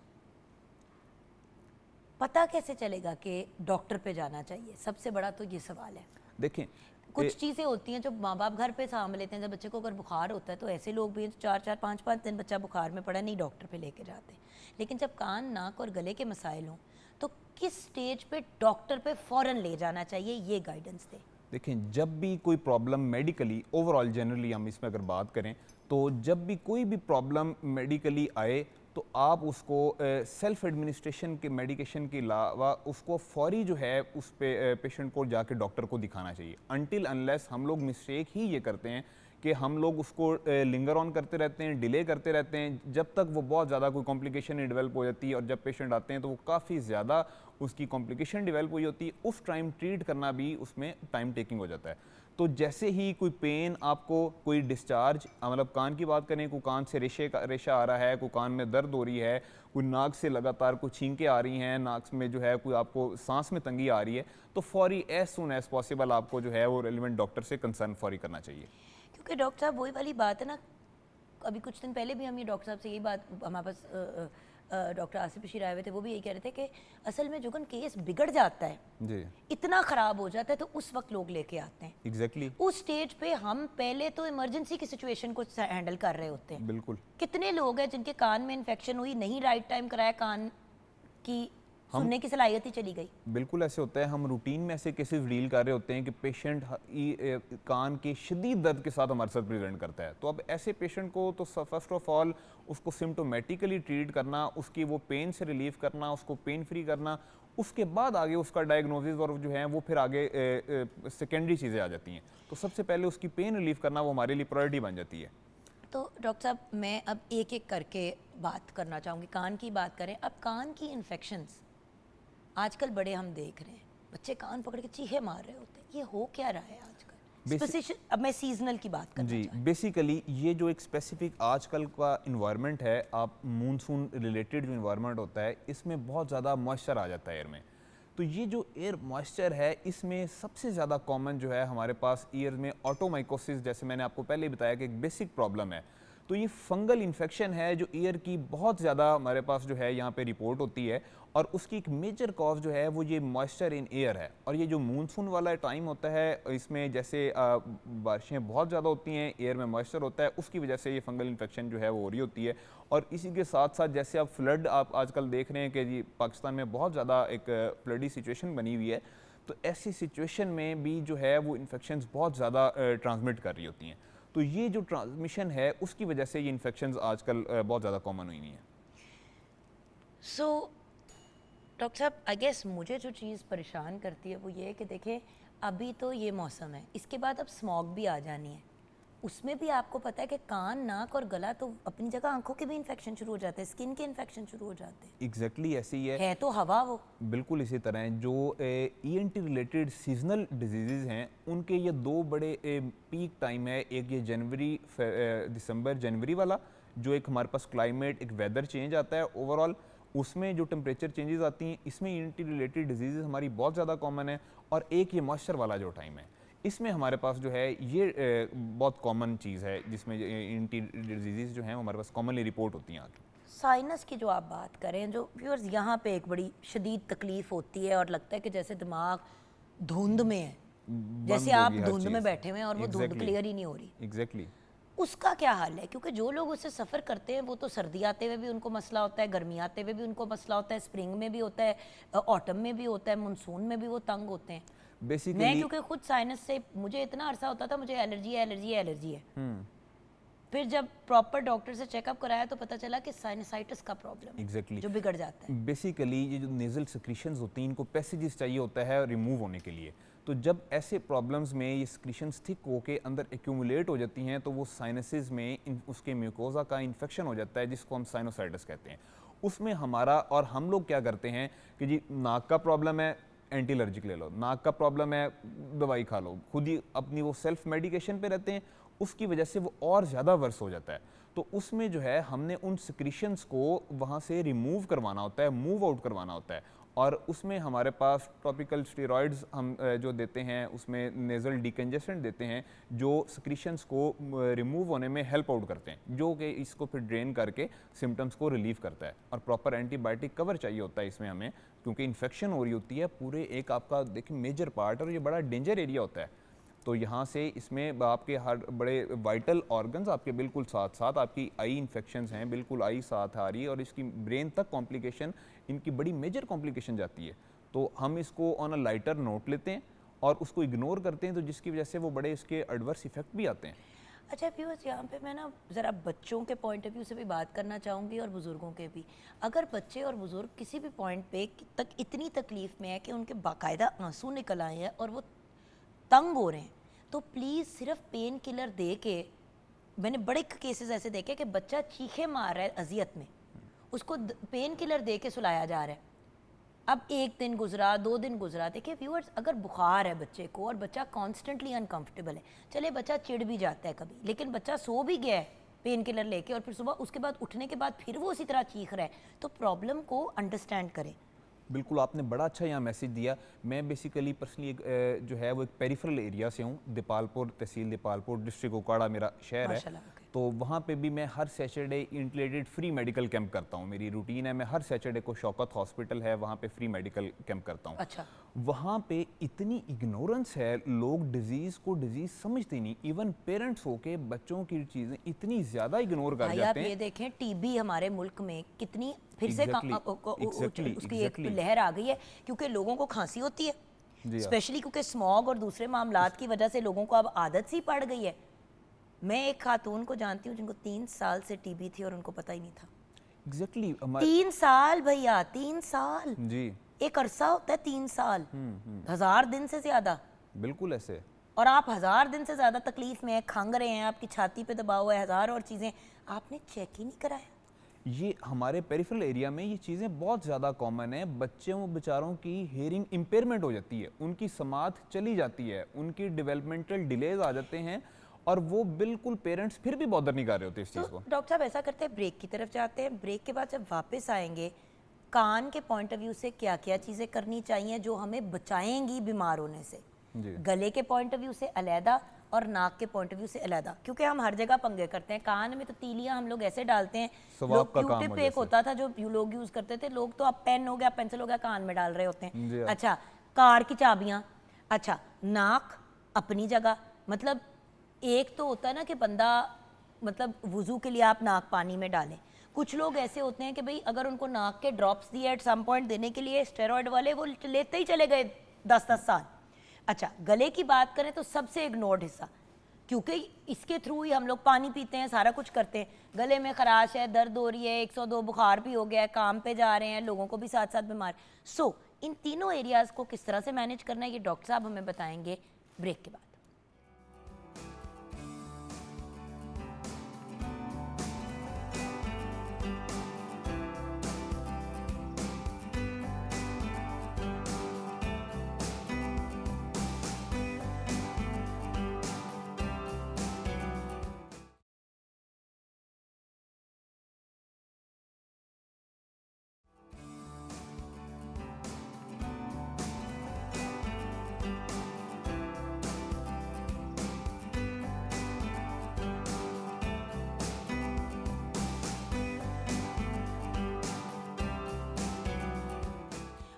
पता कैसे चलेगा कि डॉक्टर पे जाना चाहिए? सबसे बड़ा तो ये सवाल है। देखें, कुछ चीज़ें होती हैं जो माँ बाप घर पे सामने लेते हैं। जब बच्चे को अगर बुखार होता है तो ऐसे लोग भी 4-4, 5-5 दिन बच्चा बुखार में पड़ा, नहीं डॉक्टर पे लेके जाते। लेकिन जब कान, नाक और गले के मसाइल हों तो किस स्टेज पे डॉक्टर पे फ़ौरन ले जाना चाहिए, ये गाइडेंस दें। देखें, जब भी कोई प्रॉब्लम मेडिकली ओवरऑल जनरली हम इसमें अगर बात करें तो जब भी कोई भी प्रॉब्लम मेडिकली आए तो आप उसको सेल्फ एडमिनिस्ट्रेशन के मेडिकेशन के अलावा उसको फौरी जो है उस पे पेशेंट को जाके डॉक्टर को दिखाना चाहिए। अनटिल अनलेस हम लोग मिस्टेक ही ये करते हैं कि हम लोग उसको लिंगर ऑन करते रहते हैं, डिले करते रहते हैं, जब तक वो बहुत ज़्यादा कोई कॉम्प्लिकेशन डेवलप हो जाती है, और जब पेशेंट आते हैं तो वो काफ़ी ज़्यादा उसकी कॉम्प्लिकेशन डेवलप हुई होती है, उस टाइम ट्रीट करना भी उसमें टाइम टेकिंग हो जाता है। तो जैसे ही कोई पेन आपको, कोई डिस्चार्ज, मतलब कान की बात करें, कोई कान से रेशा आ रहा है, कोई कान में दर्द हो रही है, कोई नाक से लगातार कुछ छींकें आ रही हैं, नाक में जो है कोई आपको सांस में तंगी आ रही है, तो फौरी एज सुन एज पॉसिबल आपको जो है वो रेलिवेंट डॉक्टर से कंसर्न फौरी करना चाहिए। क्योंकि डॉक्टर साहब वही वाली बात है ना, अभी कुछ दिन पहले भी हम ये डॉक्टर साहब से यही बात, हमारे पास डॉक्टर आसिफ बशीर आए हुए थे, वो भी यही कह रहे थे कि असल में जो केस बिगड़ जाता है जी, इतना ख़राब हो जाता है तो उस वक्त लोग लेके आते हैं। एग्जैक्टली उस स्टेज पे हम पहले तो इमरजेंसी की सिचुएशन को हैंडल कर रहे होते हैं। बिल्कुल। कितने लोग हैं जिनके कान में इन्फेक्शन हुई, नहीं राइट टाइम कराया, कान की सुनने की सलाहियत ही चली गई। बिल्कुल ऐसे होता है, हम रूटीन में ऐसे केसेस डील कर रहे होते हैं कि पेशेंट कान के शदीद दर्द के साथ हमारे साथ प्रेजेंट करता है। तो अब ऐसे पेशेंट को तो फर्स्ट ऑफ ऑल उसको सिम्टोमेटिकली ट्रीट करना, उसकी वो पेन से रिलीफ करना, उसको पेन फ्री करना, उसके बाद आगे उसका डायग्नोसिस और जो है वो फिर आगे सेकेंडरी चीज़ें आ जाती हैं। तो सबसे पहले उसकी पेन रिलीफ करना वो हमारे लिए प्रायोरिटी बन जाती है। तो डॉक्टर साहब, मैं अब एक एक करके बात करना चाहूँगी। कान की बात करें, अब कान की इन्फेक्शंस आजकल बड़े हम देख रहे हैं, बच्चे कान पकड़ के चीखे मार रहे होते हैं, ये हो क्या रहा है आजकल? अब मैं सीजनल की बात करना जी, चाहूँ। बेसिकली ये जो एक स्पेसिफिक आजकल का इन्वायरमेंट है, आप मूनसून रिलेटेड जो इन्वायरमेंट होता है, इसमें बहुत ज़्यादा मॉइस्चर आ जाता है एयर में। तो ये जो एयर मॉइस्चर है, इसमें सबसे ज़्यादा कॉमन जो है हमारे पास ईयर में ऑटोमाइकोसिस, जैसे मैंने आपको पहले बताया कि एक बेसिक प्रॉब्लम है। तो ये फंगल इन्फेक्शन है जो ईयर की बहुत ज़्यादा हमारे पास जो है यहाँ पे रिपोर्ट होती है, और उसकी एक मेजर कॉज जो है वो ये मॉइस्चर इन एयर है। और ये जो मूनसून वाला टाइम होता है, इसमें जैसे बारिशें बहुत ज़्यादा होती हैं, एयर में मॉइस्चर होता है, उसकी वजह से ये फंगल इन्फेक्शन जो है वो हो रही होती है। और इसी के साथ साथ जैसे आप फ्लड आप आजकल देख रहे हैं कि जी पाकिस्तान में बहुत ज़्यादा एक फ्लडी सिचुएशन बनी हुई है, तो ऐसी सिचुएशन में भी जो है वो इन्फेक्शंस बहुत ज़्यादा ट्रांसमिट कर रही होती हैं। तो ये जो ट्रांसमिशन है उसकी वजह से ये इन्फेक्शंस आजकल बहुत ज़्यादा कॉमन हुई नहीं है। सो डॉक्टर साहब, आई गेस मुझे जो चीज़ परेशान करती है वो ये है कि देखें, अभी तो ये मौसम है, इसके बाद अब स्मॉग भी आ जानी है, उसमें भी आपको पता है कि कान, नाक और गला तो अपनी जगह, आंखों के भी इन्फेक्शन शुरू हो जाते हैं, स्किन के इन्फेक्शन शुरू हो जाते हैं। एग्जैक्टली ऐसे ही है तो हवा वो। बिल्कुल इसी तरह है। जो ईएनटी रिलेटेड सीजनल डिजीज़ हैं, उनके ये दो बड़े पीक टाइम है। एक ये दिसंबर जनवरी वाला, जो एक हमारे पास क्लाइमेट, एक वेदर चेंज आता है ओवरऑल, उसमें जो टेम्परेचर चेंजेस आती हैं, इसमें ईएनटी रिलेटेड डिजीज़ हमारी बहुत ज़्यादा कॉमन है। और एक ये मॉइस्चर वाला जो टाइम है, इसमें हमारे पास जो है ये बहुत कॉमन चीज़ है, जिसमें ईएनटी डिजीज़ जो हैं हमारे पास कॉमनली रिपोर्ट होती हैं आगे। साइनस की जो आप बात करें, जो व्यूअर्स यहाँ पे एक बड़ी शदीद तकलीफ होती है और लगता है कि जैसे दिमाग धुंध में है, जैसे आप धुंध में बैठे हुए हैं और वो धुंध क्लियर ही नहीं हो रही। एग्जैक्टली उसका क्या हाल है? क्योंकि जो लोग उससे सफ़र करते हैं वो तो सर्दी आते हुए भी उनको मसला होता है, गर्मी आते हुए भी उनको मसला होता है, स्प्रिंग में भी होता है, ऑटम में भी होता है, मानसून में भी वो तंग होते हैं। बेसिकली मैं क्योंकि खुद साइनस से मुझे इतना अरसा होता था, मुझे एलर्जी है, एलर्जी है, एलर्जी है। फिर जब प्रॉपर डॉक्टर से चेकअप कराया तो पता चला कि साइनसाइटिस का प्रॉब्लम है, एग्जैक्टली जो बिगड़ जाता है। बेसिकली ये जो नेजल सिक्रीशंस होती हैं, इनको पैसेजेस चाहिए होता है रिमूव होने के लिए। तो जब ऐसे प्रॉब्लम्स में ये सिक्रीशंस थिक होके अंदर एक्यूमुलेट हो जाती हैं, तो वो साइनसेस में उसके म्यूकोजा का इन्फेक्शन हो जाता है, जिसको हम साइनोसाइटिस कहते हैं। उसमें हमारा, और हम लोग क्या करते हैं कि जी नाक का प्रॉब्लम है, एंटी एलर्जिक ले लो, नाक का प्रॉब्लम है, दवाई खा लो, खुद ही अपनी वो सेल्फ मेडिकेशन पे रहते हैं, उसकी वजह से वो और ज़्यादा वर्स हो जाता है। तो उसमें जो है हमने उन सिक्रीशंस को वहाँ से रिमूव करवाना होता है, मूव आउट करवाना होता है। और उसमें हमारे पास टॉपिकल स्टेरॉइड्स हम जो देते हैं, उसमें नेज़ल डिकंजेस्टेंट देते हैं, जो सिक्रीशंस को रिमूव होने में हेल्प आउट करते हैं, जो कि इसको फिर ड्रेन करके सिम्टम्स को रिलीव करता है। और प्रॉपर एंटीबायोटिक कवर चाहिए होता है इसमें हमें, क्योंकि इन्फेक्शन हो रही होती है पूरे एक आपका देखिए मेजर पार्ट, और ये बड़ा डेंजर एरिया होता है। तो यहाँ से इसमें आपके हर बड़े वाइटल ऑर्गन्स आपके बिल्कुल साथ साथ, आपकी आई इन्फेक्शंस हैं, बिल्कुल आई साथ आ रही है, और इसकी ब्रेन तक कॉम्प्लिकेशन, इनकी बड़ी मेजर कॉम्प्लिकेशन जाती है। तो हम इसको ऑन अ लाइटर नोट लेते हैं और उसको इग्नोर करते हैं, तो जिसकी वजह से वो बड़े इसके एडवर्स इफेक्ट भी आते हैं। अच्छा व्यूअर्स, यहाँ पे मैं ना ज़रा बच्चों के पॉइंट ऑफ व्यू से भी बात करना चाहूँगी और बुज़ुर्गों के भी। अगर बच्चे और बुज़ुर्ग किसी भी पॉइंट पे तक इतनी तकलीफ़ में है कि उनके बाकायदा आंसू निकल आए हैं और वो तंग हो रहे हैं, तो प्लीज़ सिर्फ पेन किलर दे के, मैंने बड़े केसेस ऐसे देखे कि बच्चा चीखे मार रहा है अजियत में, उसको पेन किलर दे के सुलाया जा रहा है। अब 1 दिन गुजरा, 2 दिन गुजरा, देखिए व्यूअर्स, अगर बुखार है बच्चे को और बच्चा कॉन्स्टेंटली अनकंफर्टेबल है, चले बच्चा चिढ़ भी जाता है कभी, लेकिन बच्चा सो भी गया है पेन किलर लेके और फिर सुबह उसके बाद उठने के बाद फिर वो उसी तरह चीख रहा है, तो प्रॉब्लम को अंडरस्टैंड करें। बिल्कुल, आपने बड़ा अच्छा यहाँ मैसेज दिया। मैं बेसिकली पर्सनली एक जो है वो एक पेरिफेरल एरिया से हूँ, दीपालपुर तहसील दीपालपुर, डिस्ट्रिक्ट ओकाड़ा मेरा शहर है। माशाल्लाह, ओके। तो वहाँ पे भी मैं हर Saturday integrated free medical camp करता हूँ। मेरी रूटीन है, मैं हर सैटरडे को शौकत हॉस्पिटल है वहाँ पे फ्री मेडिकल कैंप करता हूँ। अच्छा, वहाँ पे इतनी इग्नोरेंस है, लोग डिजीज़ को डिजीज़ समझते नहीं। इवन पेरेंट्स होके बच्चों की चीज़ें इतनी ज़्यादा इग्नोर कर भाई आप जाते ये हैं। देखें टीबी हमारे मुल्क में कितनी फिर से Exactly, उसकी एक exactly. लहर आ गई है, क्योंकि लोगों को खांसी होती है, जी हाँ। स्पेशली क्योंकि स्मॉग और दूसरे मामलात की वजह से लोगों को अब आदत सी पड़ गई है। मैं एक खातून को जानती हूँ जिनको 3 साल से टीबी थी और उनको पता ही नहीं था। एग्जैक्टली हमारे 3 साल भैया, 3 साल जी एक अरसा होता है, 3 साल 1000 दिन से ज्यादा, बिल्कुल ऐसे। और आप 1000 दिन से ज्यादा तकलीफ में हैं, खंग रहे हैं, आपकी छाती पे दबाव है, 1000 और चीजें, आपने चेक ही नहीं कराया। ये हमारे पेरिफेरल एरिया में ये चीज़ें बहुत ज़्यादा कॉमन है। बच्चों बेचारों की हेयरिंग इम्पेयरमेंट हो जाती है, उनकी समात चली जाती है, उनकी डेवलपमेंटल डिलेज आ जाते हैं और वो बिल्कुल पेरेंट्स फिर भी बॉदर नहीं कर रहे होते इस तो चीज़ को। डॉक्टर साहब ऐसा करते हैं, ब्रेक की तरफ जाते हैं, ब्रेक के बाद जब वापस आएंगे, कान के पॉइंट ऑफ व्यू से क्या क्या चीज़ें करनी चाहिए जो हमें बचाएंगी बीमार होने से, जी गले के पॉइंट ऑफ व्यू से अलहदा और नाक के पॉइंट ऑफ व्यू से अलहदा, क्योंकि हम हर जगह पंगे करते हैं। कान में तो तीलियां हम लोग ऐसे डालते हैं, सवाब लोग का काम क्यूटिप हो एक जैसे। होता था जो लोग यूज़ करते थे, लोग तो अब पेन हो गया, पेंसिल हो गया, कान में डाल रहे होते जी हैं। हाँ। अच्छा, कार की चाबियाँ, अच्छा नाक अपनी जगह, मतलब एक तो होता है ना कि बंदा, मतलब वुजू के लिए आप नाक पानी में डालें, कुछ लोग ऐसे होते हैं कि भाई अगर उनको नाक के ड्रॉप्स दिए एट सम पॉइंट देने के लिए, स्टेरॉयड वाले, वो लेते ही चले गए 10-10 साल। अच्छा, गले की बात करें तो सबसे इग्नोर्ड हिस्सा, क्योंकि इसके थ्रू ही हम लोग पानी पीते हैं, सारा कुछ करते हैं। गले में खराश है, दर्द हो रही है, 102 बुखार भी हो गया है, काम पे जा रहे हैं, लोगों को भी साथ साथ बीमार। सो इन तीनों एरियाज़ को किस तरह से मैनेज करना है, ये डॉक्टर साहब हमें बताएंगे ब्रेक के बाद।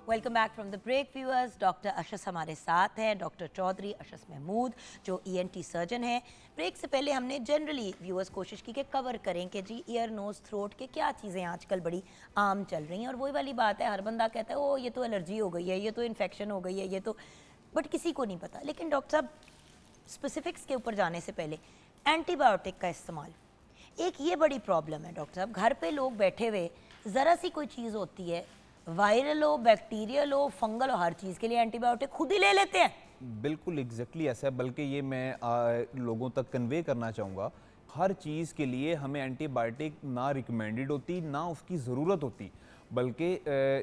Welcome back from the break viewers. Doctor अशस हमारे साथ हैं, डॉक्टर चौधरी अशस महमूद, जो ENT सर्जन हैं। ब्रेक से पहले हमने जनरली व्यूअर्स कोशिश की कि कवर करें कि जी ईयर नोज़ थ्रोट के क्या चीज़ें आजकल बड़ी आम चल रही हैं, और वही वाली बात है, हर बंदा कहता है ओ ये तो एलर्जी हो गई है, ये तो इन्फेक्शन हो गई है, ये तो, बट किसी को नहीं पता। लेकिन डॉक्टर साहब, स्पेसिफिक्स के ऊपर जाने से पहले एंटीबायोटिक का इस्तेमाल, एक ये बड़ी प्रॉब्लम है डॉक्टर साहब। घर पे लोग बैठे हुए, ज़रा सी कोई चीज़ होती है, वायरल हो, बैक्टीरियल हो, फंगल हो, हर चीज़ के लिए एंटीबायोटिक खुद ही ले लेते हैं। बिल्कुल एग्जैक्टली ऐसा है, बल्कि ये मैं लोगों तक कन्वे करना चाहूँगा, हर चीज़ के लिए हमें एंटीबायोटिक ना रिकमेंडेड होती, ना उसकी ज़रूरत होती, बल्कि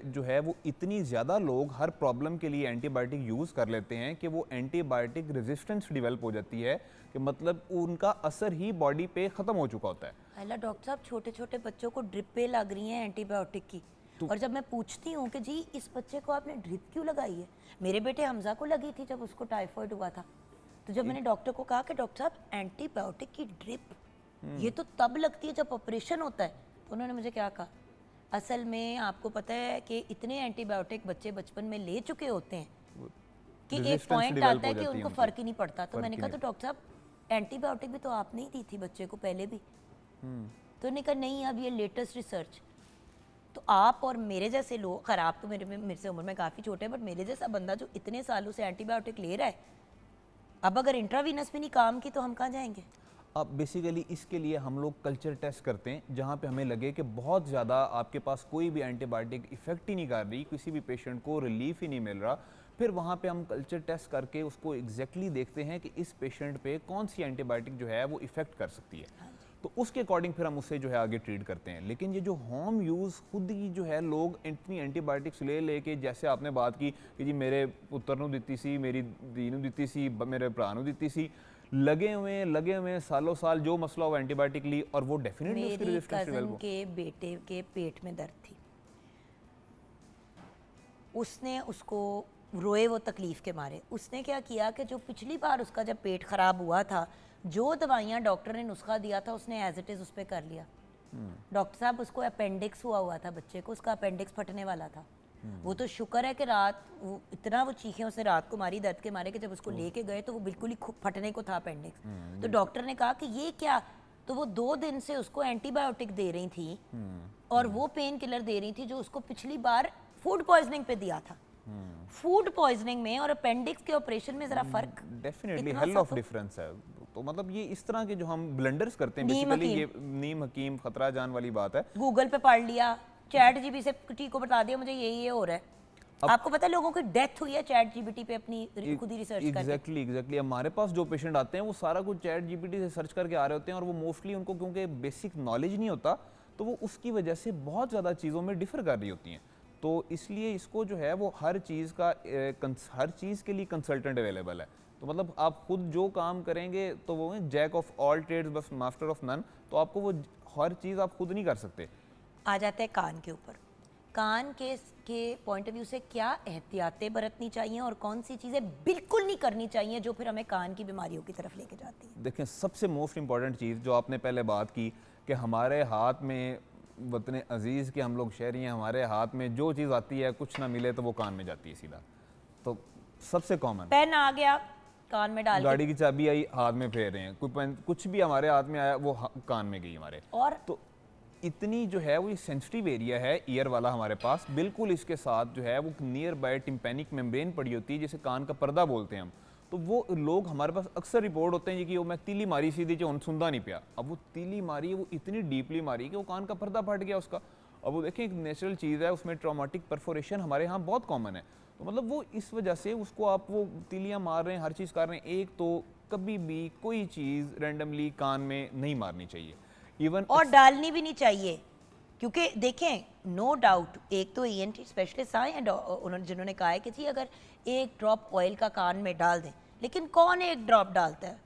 जो है वो इतनी ज़्यादा लोग हर प्रॉब्लम के लिए एंटीबायोटिक यूज़ कर लेते हैं कि वो एंटीबायोटिक रेजिस्टेंस डेवलप हो जाती है, कि मतलब उनका असर ही बॉडी पे ख़त्म हो चुका होता है। अल्लाह डॉक्टर साहब, छोटे छोटे बच्चों को ड्रिपें लग रही हैं एंटीबायोटिक की, और जब मैं पूछती हूँ कि जी इस बच्चे को आपने ड्रिप क्यों लगाई है, मेरे बेटे हमजा को लगी थी जब उसको टाइफाइड हुआ था, तो जब मैंने डॉक्टर को कहा कि डॉक्टर साहब एंटीबायोटिक की ड्रिप ये तो तब लगती है जब ऑपरेशन होता है, तो उन्होंने मुझे क्या कहा, असल में आपको पता है कि इतने एंटीबायोटिक बच्चे बचपन में ले चुके होते हैं कि एक Resistance पॉइंट develop आता है हो कि जाती है उनको उनकी। फ़र्क ही नहीं पड़ता। तो फर्क मैंने ही कहा तो नहीं। डॉक्टर साहब एंटीबायोटिक भी तो आपने ही दी थी बच्चे को पहले भी, तो उन्होंने कहा नहीं, अब ये लेटेस्ट रिसर्च। तो आप और मेरे जैसे लोग, खैर आप तो मेरे से उम्र में काफ़ी छोटे हैं, बट मेरे जैसा बंदा जो इतने सालों से एंटीबायोटिक ले रहा है, अब अगर इंट्रावीनस भी नहीं काम की तो हम कहाँ जाएंगे? अब बेसिकली इसके लिए हम लोग कल्चर टेस्ट करते हैं, जहाँ पे हमें लगे कि बहुत ज़्यादा आपके पास कोई भी एंटीबायोटिक इफेक्ट ही नहीं कर रही, किसी भी पेशेंट को रिलीफ ही नहीं मिल रहा, फिर वहाँ पे हम कल्चर टेस्ट करके उसको एग्जैक्टली देखते हैं कि इस पेशेंट पे कौन सी एंटीबायोटिक जो है वो इफेक्ट कर सकती है, तो उसके अकॉर्डिंग फिर हम उससे जो है आगे ट्रीट करते हैं। लेकिन ये जो होम यूज़ खुद ही जो है लोग इतनी एंटीबायोटिक्स ले लेके, जैसे आपने बात की कि जी मेरे पुत्र नूं दित्ती सी, मेरी धी नूं दित्ती सी, मेरे भरा नूं दित्ती सी, लगे हुए सालों साल जो मसला हो एंटीबायोटिक ली और वो डेफिनेटली उसकी मेरी रेजिस्टेंस कज़न डेवलप हो। के बेटे के पेट में दर्द थी, उसने उसको रोए वो तकलीफ़ के मारे, उसने क्या किया कि जो पिछली बार उसका जब पेट ख़राब हुआ था, जो दवाइयाँ डॉक्टर ने नुस्खा दिया था उसने एज इट इज़ उस पर कर लिया। डॉक्टर साहब उसको अपेंडिक्स हुआ था बच्चे को, उसका अपेंडिक्स फटने वाला था। वो तो शुक्र है कि रात वो इतना वो चीखें उसने रात को मारी दर्द के मारे कि जब उसको लेके गए तो वो बिल्कुल ही फटने को था अपेंडिक्स। तो डॉक्टर ने कहा कि ये क्या, तो वो 2 दिन से उसको एंटीबायोटिक दे रही थी और वो पेन किलर दे रही थी जो उसको पिछली बार फूड पॉइजनिंग पे दिया था। फूड पॉइजनिंग में और अपेंडिक्स के ऑपरेशन में जरा फर्क डेफिनेटली इतना हेल सा ऑफ तो- डिफरेंस है। तो मतलब ये इस तरह के जो हम ब्लंडर्स करते हैं, नीम बेसिकली ये नीम हकीम खतरा जान वाली बात है। गूगल पे पढ़ लिया, चैट जीबीटी से ठीक को बता दिया मुझे ये हो रहा है। आपको पता है लोगों की डेथ हुई है चैट जीबीटी पे अपनी खुद ही रिसर्च करके। एग्जैक्टली हमारे पास जो पेशेंट आते हैं वो सारा कुछ चैट जीपीटी से सर्च करके आ रहे होते हैं, और वो मोस्टली उनको क्योंकि बेसिक नॉलेज नहीं होता तो वो उसकी वजह से बहुत ज़्यादा चीज़ों में डिफर कर रही होती हैं। तो इसलिए इसको जो है वो हर चीज़ के लिए कंसल्टेंट अवेलेबल है। तो मतलब आप खुद जो काम करेंगे तो वो जैक ऑफ ऑल ट्रेड्स बस मास्टर ऑफ नन, तो आपको वो हर चीज़ आप खुद नहीं कर सकते। आ जाते हैं कान के ऊपर। कान के पॉइंट ऑफ व्यू से क्या एहतियातें बरतनी चाहिए और कौन सी चीज़ें बिल्कुल नहीं करनी चाहिए जो फिर हमें कान की बीमारियों की तरफ लेके जाती है? देखें, सबसे मोस्ट इम्पॉर्टेंट चीज़ जो आपने पहले बात की कि हमारे हाथ में, वतन अजीज़ के हम लोग शहरी हैं, हमारे हाथ में जो चीज़ आती है कुछ ना मिले तो वो कान में जाती है सीधा। तो सबसे कॉमन पेन आ गया कान में डाल गाड़ी की चाबी आई हाथ में फेर रहे हैं, कुछ भी हमारे हाथ में आया वो कान में गई हमारे। और तो इतनी जो है वो सेंसिटिव एरिया है ईयर वाला हमारे पास, बिल्कुल इसके साथ जो है वो नियर बाय टिम्पैनिक मेम्ब्रेन पड़ी होती है जिसे कान का पर्दा बोलते हैं हम। तो वो लोग हमारे पास अक्सर रिपोर्ट होते हैं कि वो मैं तीली मारी सीधी जो सुनता नहीं पिया। अब वो तीली मारी है वो इतनी डीपली मारी कि वो कान का पर्दा फट गया उसका। अब वो देखें एक नेचुरल चीज़ है, उसमें ट्रॉमेटिक परफोरेशन हमारे यहाँ बहुत कॉमन है। तो मतलब वो इस वजह से उसको आप वो तीलियाँ मार रहे हैं, हर चीज़ कर रहे हैं। एक तो कभी भी कोई चीज़ रैंडमली कान में नहीं मारनी चाहिए, इवन और डालनी भी नहीं चाहिए, क्योंकि देखें नो डाउट एक तो ईएनटी स्पेशलिस्ट आए हैं उन्होंने जिन्होंने कहा है कि जी अगर एक ड्रॉप ऑयल का कान में डाल दें, लेकिन कौन एक ड्रॉप डालता है?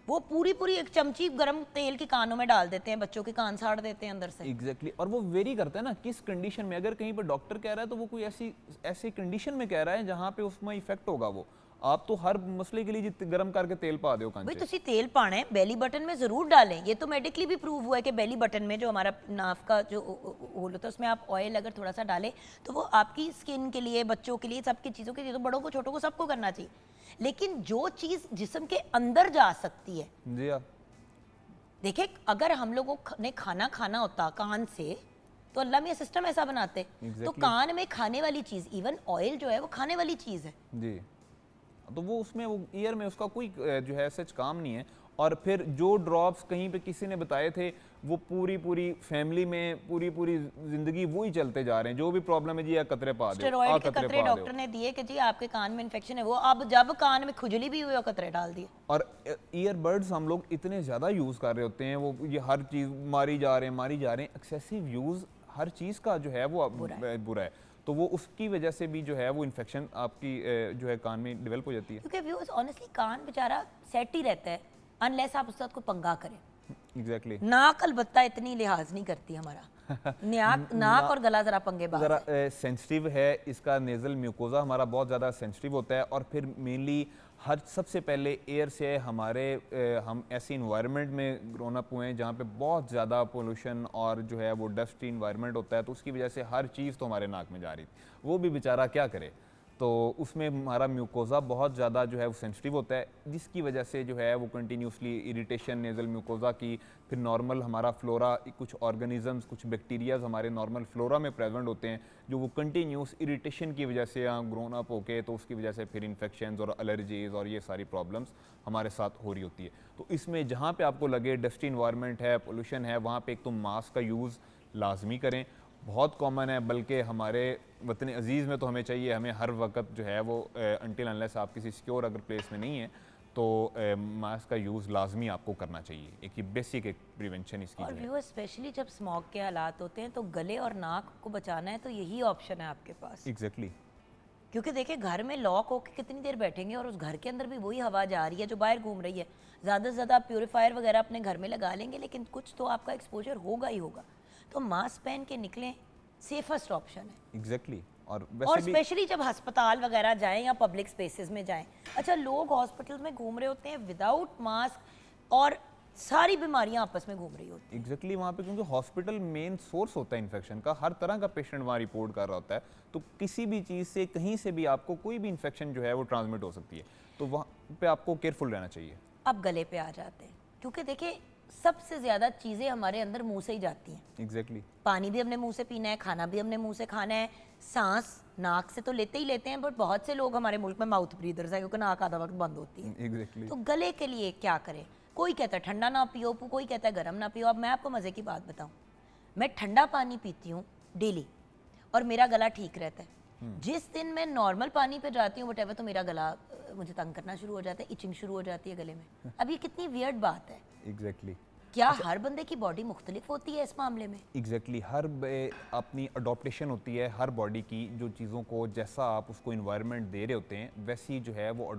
वो पूरी एक चमची गर्म तेल की कानों में डाल देते हैं, बच्चों के कान साड़ देते हैं अंदर से। एग्जैक्टली और वो वेरी करता है ना किस कंडीशन में। अगर कहीं पर डॉक्टर कह रहा है तो वो कोई ऐसी कंडीशन में कह रहा है जहाँ पे उसमें इफेक्ट होगा। वो आप तो हर मसले के लिए जितने गर्म करके तेल पा दो कान भाई से। तुसी तेल पाना है बेली बटन में जरूर डालें, ये तो मेडिकली भी प्रूव हुआ है कि बेली बटन में जो हमारा नाफ का जो होल होता है उसमें आप ऑयल अगर थोड़ा सा डालें तो वो आपकी स्किन के लिए, बच्चों के लिए, सबकी चीज़ों के लिए, तो बड़ों को छोटों को सबको करना चाहिए। लेकिन जो चीज़ जिस्म के अंदर जा सकती है, जी हाँ, देखिए अगर हम लोगों ने खाना खाना होता कान से तो अल्लाह में सिस्टम ऐसा बनाते। तो कान में खाने वाली चीज़, इवन ऑयल जो है वो खाने वाली चीज़ है जी। तो वो उसमें वो ईयर में उसका कोई जो है सच काम नहीं है। और फिर जो ड्रॉप्स कहीं पे किसी ने बताए थे वो पूरी फैमिली में पूरी जिंदगी वो ही चलते जा रहे हैं। जो भी प्रॉब्लम है जी, या कतरे पा दो, स्टेरॉइड के कतरे डॉक्टर ने दिए कि जी आपके कान में इन्फेक्शन है, वो अब जब कान में खुजली भी हुई और कतरे डाल दिए। और ईयरबड्स हम लोग इतने ज़्यादा यूज़ कर रहे होते हैं, वो ये हर चीज़ मारी जा रहे हैं। एक्सेसिव यूज़ हर चीज़ का जो है वो बुरा है। तो वो उसकी वजह से भी जो है वो इन्फेक्शन आपकी जो है कान में डेवलप हो जाती है। क्योंकि व्यूअर्स ऑनेस्टली कान बेचारा सेट ही रहता है अनलेस आप उसके साथ कोई पंगा करें। एग्जैक्टली नाक अलबत्ता इतनी लिहाज नहीं करती हमारा नाक और गला जरा पंगे बाज ज़रा है। सेंसिटिव है, इसका नेज़ल म्यूकोजा हमारा बहुत ज़्यादा सेंसिटिव होता है। और फिर मेनली सबसे पहले एयर से हम ऐसे इन्वायरमेंट में ग्रोन अप हुए हैं जहाँ पे बहुत ज़्यादा पोल्यूशन और जो है वो डस्टी इन्वायरमेंट होता है। तो उसकी वजह से हर चीज़ तो हमारे नाक में जा रही थी, वो भी बेचारा क्या करे। तो उसमें हमारा म्यूकोज़ा बहुत ज़्यादा जो है वो सेंसिटिव होता है, जिसकी वजह से जो है वो कंटिन्यूसली इरिटेशन नेज़ल म्यूकोज़ा की, फिर नॉर्मल हमारा फ्लोरा, कुछ ऑर्गेनिजम्स, कुछ बैक्टीरियाज हमारे नॉर्मल फ्लोरा में प्रेजेंट होते हैं, जो वो कंटिन्यूस इरिटेशन की वजह से ग्रोन अप होके, तो उसकी वजह से फिर इन्फेक्शंस और एलर्जीज़ और ये सारी प्रॉब्लम्स हमारे साथ हो रही होती है। तो इसमें जहाँ पे आपको लगे डस्टी इन्वायरमेंट है, पोल्यूशन है, वहाँ पे एक तो मास्क का यूज़ लाजमी करें, बहुत कॉमन है, बल्कि हमारे वतन अजीज़ में तो हमें चाहिए, हमें हर वक्त जो है वो अनटिल अनलेस आप किसी सिक्योर अगर प्लेस में नहीं है तो मास्क का यूज़ लाजमी आपको करना चाहिए। एक ये बेसिक एक प्रिवेंशन इसकी और जो है। व्यूअर स्पेशली जब स्मॉग के हालात होते हैं तो गले और नाक को बचाना है तो यही ऑप्शन है आपके पास, एग्जैक्टली क्योंकि देखिए घर में लॉक होकर कितनी देर बैठेंगे और उस घर के अंदर भी वही हवा जा रही है जो बाहर घूम रही है। ज़्यादा से ज़्यादा आप प्योरीफायर वगैरह अपने घर में लगा लेंगे, लेकिन कुछ तो आपका एक्सपोजर होगा ही होगा। तो मास्क पहन के निकलें, सेफेस्ट ऑप्शन है। एग्जैक्टली और और वैसे भी स्पेशली जब अस्पताल वगैरह जाएं या पब्लिक स्पेसेस में जाएं। अच्छा, लोग हॉस्पिटल में घूम रहे होते हैं विदाउट मास्क और सारी बीमारियां आपस में घूम रही होती एग्जैक्टली वहाँ पे, क्योंकि हॉस्पिटल मेन सोर्स होता है इन्फेक्शन का, हर तरह का पेशेंट वहाँ रिपोर्ट कर रहा होता है, तो किसी भी चीज़ से कहीं से भी आपको कोई भी इन्फेक्शन जो है वो ट्रांसमिट हो सकती है, तो वहाँ पे आपको केयरफुल रहना चाहिए। हैं। अब गले पे आ जाते हैं, क्योंकि देखिए सबसे ज़्यादा चीज़ें हमारे अंदर मुंह से ही जाती हैं। एग्जैक्टली पानी भी हमने मुंह से पीना है, खाना भी हमने मुंह से खाना है, सांस नाक से तो लेते ही लेते हैं, बट बहुत से लोग हमारे मुल्क में माउथ ब्रीदर्स हैं क्योंकि नाक आधा वक्त बंद होती है। एग्जैक्टली तो गले के लिए क्या करें? कोई कहता है ठंडा ना पियो, कोई कहता है गर्म ना पियो। अब मैं आपको मज़े की बात बताऊं, मैं ठंडा पानी पीती हूँ डेली और मेरा गला ठीक रहता है। जिस दिन मैं नॉर्मल पानी पे जाती हूँ वटेवर, तो मेरा गला मुझे तंग करना शुरू हो जाता है, इचिंग शुरू हो जाती है गले में। अब ये कितनी वियर्ड बात है। एग्जैक्टली क्या हर बंदे की बॉडी मुख्तलिफ होती है इस मामले में? एग्जैक्टली अपनी अडोप्टेशन होती है हर बॉडी की, जो चीज़ों को जैसा आप उसको इन्वायरमेंट दे रहे होते हैं वैसी जो है वो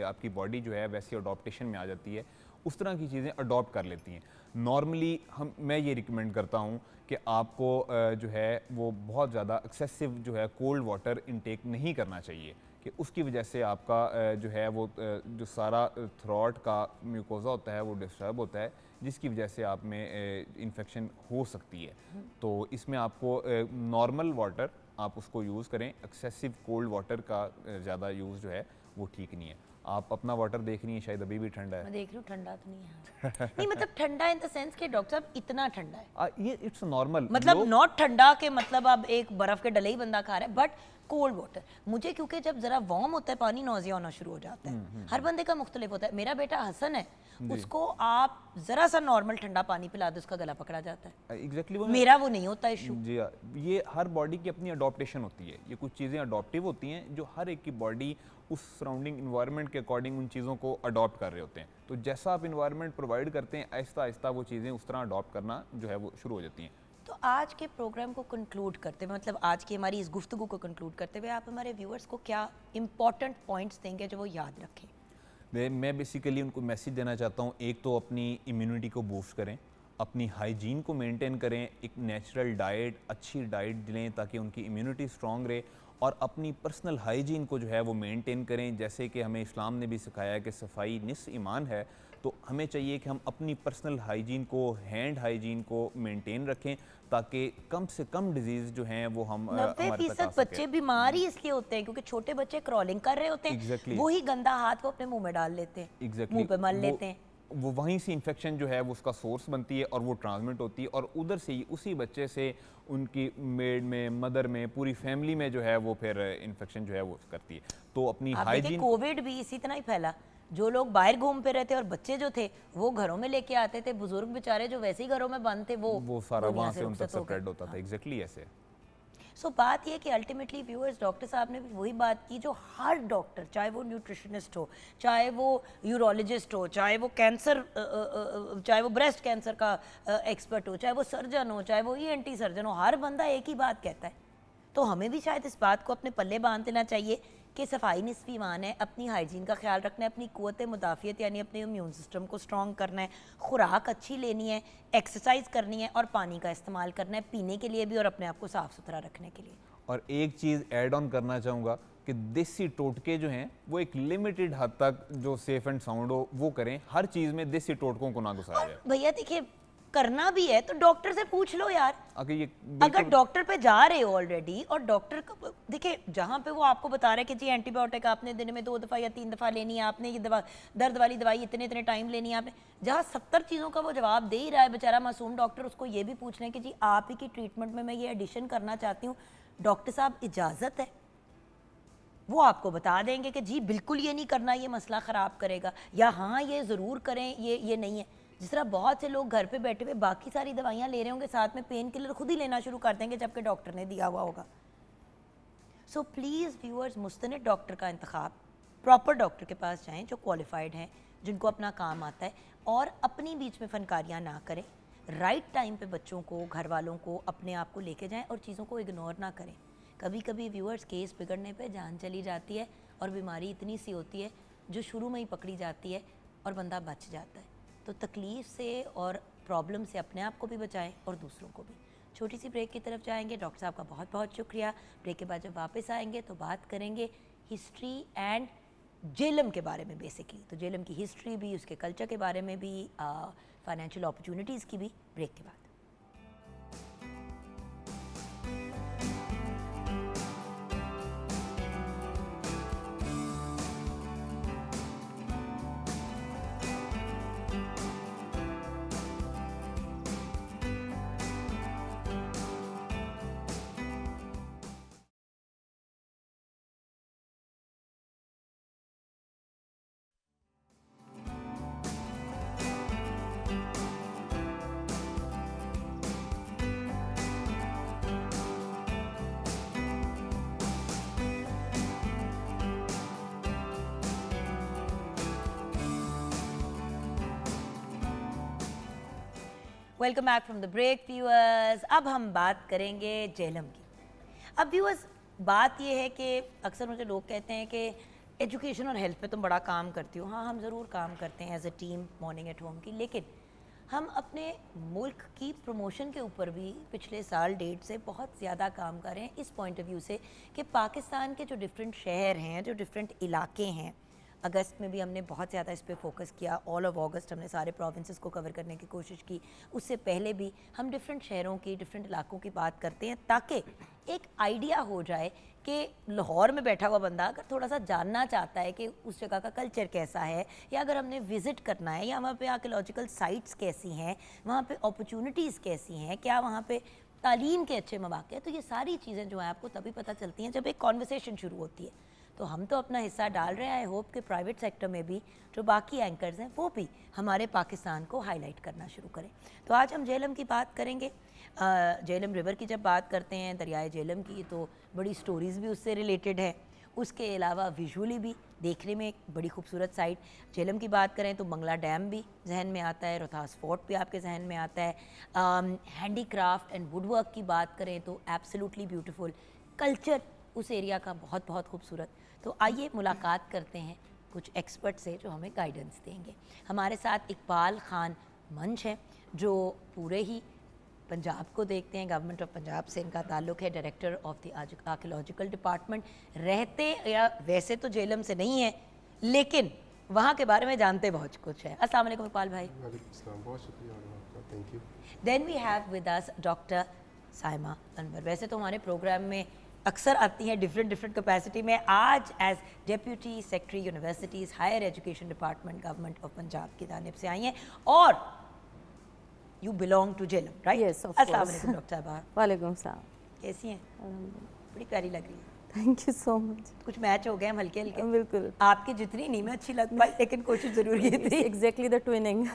आपकी बॉडी जो है वैसी अडोप्टेशन में आ जाती है, उस तरह की चीज़ें अडॉप्ट कर लेती हैं। नॉर्मली मैं ये रिकमेंड करता हूँ कि आपको जो है वो बहुत ज़्यादा एक्सेसिव जो है कोल्ड वाटर इनटेक नहीं करना चाहिए, कि उसकी वजह से आपका जो है वो जो सारा थ्रोट का म्यूकोज़ा होता है वो डिस्टर्ब होता है, जिसकी वजह से आप में इन्फेक्शन हो सकती है। तो इसमें आपको नॉर्मल वाटर आप उसको यूज़ करें, एक्सेसिव कोल्ड वाटर का ज़्यादा यूज़ जो है वो ठीक नहीं है। आप अपना वाटर देख रही हैं, शायद अभी भी ठंडा है। मैं देख रही हूँ ठंडा तो नहीं है। नहीं मतलब ठंडा इन द सेंस कि डॉक्टर साहब इतना ठंडा है, ये इट्स नॉर्मल, मतलब नॉट ठंडा के मतलब अब एक बर्फ के डले ही बंदा खा रहा है, बट कोल्ड वाटर। मुझे क्योंकि जब जरा वार्म होता है पानी नौजिया होना शुरू हो जाता है। हर बंदे का मुख्तलिफ होता है। मेरा बेटा हसन है, उसको आप जरा सा नॉर्मल ठंडा पानी पिला दो उसका गला पकड़ा जाता है। एग्जैक्टली मेरा वो नहीं होता इशू। जी हाँ, ये हर बॉडी की अपनी अडॉप्टेशन होती है, ये कुछ चीज़ें अडॉप्टिव होती हैं जो हर एक की बॉडी उस सराउंडिंग इन्वायरमेंट के अकॉर्डिंग उन चीज़ों को अडॉप्ट कर रहे होते हैं। तो जैसा आप इन्वायरमेंट प्रोवाइड करते हैं, आहिस्ता आहिस्ता वो चीज़ें उस तरह अडॉप्ट करना जो है वो शुरू हो जाती हैं। तो आज के प्रोग्राम को कंक्लूड करते हुए, मतलब आज की हमारी इस गुफ्तगू को कंक्लूड करते हुए, आप हमारे व्यूअर्स को क्या इंपॉर्टेंट पॉइंट्स देंगे जो वो याद रखें? मैं बेसिकली उनको मैसेज देना चाहता हूँ, एक तो अपनी इम्यूनिटी को बूस्ट करें, अपनी हाइजीन को मेंटेन करें, एक नेचुरल डाइट, अच्छी डाइट लें ताकि उनकी इम्यूनिटी स्ट्रॉन्ग रहे, और अपनी पर्सनल हाइजीन को जो है वो मेंटेन करें। जैसे कि हमें इस्लाम ने भी सिखाया है कि सफाई निस्फ ईमान है, तो हमें चाहिए कि हम अपनी पर्सनल हाइजीन को, हैंड हाइजीन को मेंटेन रखें ताकि कम से कम डिजीज़ जो हैं वो हम 90% बच्चे बीमार ही इसलिए होते हैं क्योंकि छोटे बच्चे क्रॉलिंग कर रहे होते हैं। Exactly. वही गंदा हाथ वो अपने मुंह में डाल लेते हैं, Exactly. मुंह पे मल लेते हैं। वो वहीं से इन्फेक्शन जो है वो उसका सोर्स बनती है और वो ट्रांसमिट होती है, और उधर से ही उसी बच्चे से उनकी मेड में, मदर में, पूरी फैमिली में जो है वो फिर इन्फेक्शन जो है वो करती है। तो अपनी आप देखिए हाइजीन, कोविड भी इसी तरह ही फैला। जो लोग बाहर घूम पे रहे थे और बच्चे जो थे वो घरों में लेके आते थे, बुजुर्ग बेचारे जो वैसे ही घरों में बंद थे वो सारा दुनिया वहाँ से उन तक रुखसत हो गए। स्प्रेड होता था। एग्जैक्टली ऐसे। सो बात ये कि अल्टीमेटली व्यूअर्स, डॉक्टर साहब ने भी वही बात की जो हर डॉक्टर, चाहे वो न्यूट्रिशनिस्ट हो, चाहे वो यूरोलॉजिस्ट हो, चाहे वो कैंसर, चाहे वो ब्रेस्ट कैंसर का एक्सपर्ट हो, चाहे वो सर्जन हो, चाहे वो ENT सर्जन हो, हर बंदा एक ही बात कहता है। तो हमें भी शायद इस बात को अपने पल्ले बांध देना चाहिए कि सफाई निस्फ ईमान है, अपनी हाइजीन का ख्याल रखना है, अपनी क़ुव्वत मुदाफ़ियत यानी अपने इम्यून सिस्टम को स्ट्रॉन्ग करना है, खुराक अच्छी लेनी है, एक्सरसाइज करनी है और पानी का इस्तेमाल करना है, पीने के लिए भी और अपने आप को साफ़ सुथरा रखने के लिए। और एक चीज़ ऐड ऑन करना चाहूँगा कि देसी टोटके जो हैं वो एक लिमिटेड हद तक जो सेफ एंड साउंड हो वो करें, हर चीज़ में देसी टोटकों को ना घुसाया जाए। भैया देखिए, करना भी है तो डॉक्टर से पूछ लो यार। अगर ये अगर डॉक्टर पे जा रहे हो ऑलरेडी और डॉक्टर देखिए जहाँ पे वो आपको बता रहे हैं कि जी एंटीबायोटिक आपने दिन में 2 दफ़ा या 3 दफ़ा लेनी है, आपने ये दवा दर्द वाली दवाई इतने इतने टाइम लेनी है आपने, जहाँ 70 चीज़ों का वो जवाब दे ही रहा है बेचारा मासूम डॉक्टर, उसको ये भी पूछ रहे हैं कि जी आप ही की ट्रीटमेंट में मैं ये एडिशन करना चाहती हूँ, डॉक्टर साहब इजाज़त है? वो आपको बता देंगे कि जी बिल्कुल ये नहीं करना, ये मसला ख़राब करेगा, या हाँ ये ज़रूर करें, ये नहीं है। जिस तरह बहुत से लोग घर पे बैठे हुए बाकी सारी दवाइयाँ ले रहे होंगे, साथ में पेन किलर खुद ही लेना शुरू कर देंगे जबकि डॉक्टर ने दिया हुआ होगा। सो प्लीज़ व्यूअर्स, मुस्तनिद डॉक्टर का इंतखाब, प्रॉपर डॉक्टर के पास जाएं जो क्वालिफाइड हैं, जिनको अपना काम आता है, और अपनी बीच में फनकारियाँ ना करें। राइट टाइम पे बच्चों को, घर वालों को, अपने आप को लेके जाएं और चीज़ों को इग्नोर ना करें। कभी कभी व्यूअर्स केस बिगड़ने पे जान चली जाती है और बीमारी इतनी सी होती है जो शुरू में ही पकड़ी जाती है और बंदा बच जाता है। तो तकलीफ़ से और प्रॉब्लम से अपने आप को भी बचाएं और दूसरों को भी। छोटी सी ब्रेक की तरफ जाएंगे। डॉक्टर साहब का बहुत बहुत शुक्रिया। ब्रेक के बाद जब वापस आएंगे तो बात करेंगे हिस्ट्री एंड जेलम के बारे में बेसिकली। तो जेलम की हिस्ट्री भी, उसके कल्चर के बारे में भी, फाइनेंशियल अपॉर्चुनिटीज़ की भी, ब्रेक के बाद। Welcome back from the break viewers. अब हम बात करेंगे जेलम की। अब व्यूअर्स बात ये है कि अक्सर मुझे लोग कहते हैं कि एजुकेशन और हेल्थ पे तुम बड़ा काम करती हो। हाँ, हम ज़रूर काम करते हैं as a team Morning at Home की, लेकिन हम अपने मुल्क की प्रमोशन के ऊपर भी पिछले साल 1.5 से बहुत ज़्यादा काम कर रहे हैं, इस पॉइंट ऑफ व्यू से कि पाकिस्तान के जो डिफरेंट शहर हैं, जो डिफरेंट इलाके हैं, अगस्त में भी हमने बहुत ज़्यादा इस पे फोकस किया। ऑल ऑफ अगस्त हमने सारे प्रोविंसेस को कवर करने की कोशिश की। उससे पहले भी हम डिफरेंट शहरों की, डिफरेंट इलाकों की बात करते हैं ताकि एक आइडिया हो जाए कि लाहौर में बैठा हुआ बंदा अगर थोड़ा सा जानना चाहता है कि उस जगह का कल्चर कैसा है, या अगर हमने विज़िट करना है, या वहाँ पे आर्कियोलॉजिकल साइट्स कैसी हैं, वहाँ पे अपॉर्चुनिटीज़ कैसी हैं, क्या वहाँ पे तालीम के अच्छे मौके हैं, तो ये सारी चीज़ें जो हैं आपको तभी पता चलती हैं जब एक कॉन्वर्सेशन शुरू होती है। तो हम तो अपना हिस्सा डाल रहे हैं। आई होप कि प्राइवेट सेक्टर में भी जो बाकी एंकर्स हैं वो भी हमारे पाकिस्तान को हाईलाइट करना शुरू करें। तो आज हम जेलम की बात करेंगे। जेलम रिवर की जब बात करते हैं, दरियाए जेलम की, तो बड़ी स्टोरीज़ भी उससे रिलेटेड है। उसके अलावा विजुअली भी देखने में एक बड़ी खूबसूरत साइट। जेलम की बात करें तो मंगला डैम भी जहन में आता है, रोहतास फोर्ट भी आपके जहन में आता है। हैंडीक्राफ्ट एंड वुडवर्क की बात करें तो एब्सोल्युटली ब्यूटीफुल। कल्चर उस एरिया का बहुत बहुत खूबसूरत। तो आइए मुलाकात करते हैं कुछ एक्सपर्ट से जो हमें गाइडेंस देंगे। हमारे साथ इकबाल खान मंच हैं जो पूरे ही पंजाब को देखते हैं। गवर्नमेंट ऑफ पंजाब से इनका ताल्लुक़ है। Director of the archaeological department रहते, या वैसे तो जेलम से नहीं है लेकिन वहाँ के बारे में जानते बहुत कुछ है। अस्सलाम वालेकुम इकबाल भाई। बहुत शुक्रिया आपका, thank you. Then we have with us doctor Saima Anwar. वैसे तो हमारे प्रोग्राम में अक्सर आती हैं डिफरेंट कैपेसिटी में। आज as deputy secretary universities higher education department government of Punjab की जानिब से आई हैं और you belong to Jhelum, right? Yes, of अस्सलाम course. वालेकुम डॉक्टर साहबा, वालेकुम सलाम। कैसी हैं? बड़ी प्यारी लग रही है। Thank you so much. कुछ मैच हो गए हम हल्के हल्के। बिल्कुल। आपकी जितनी नहीं मैं अच्छी लग पाई लेकिन कोशिश जरूर की थी। Exactly the twinning.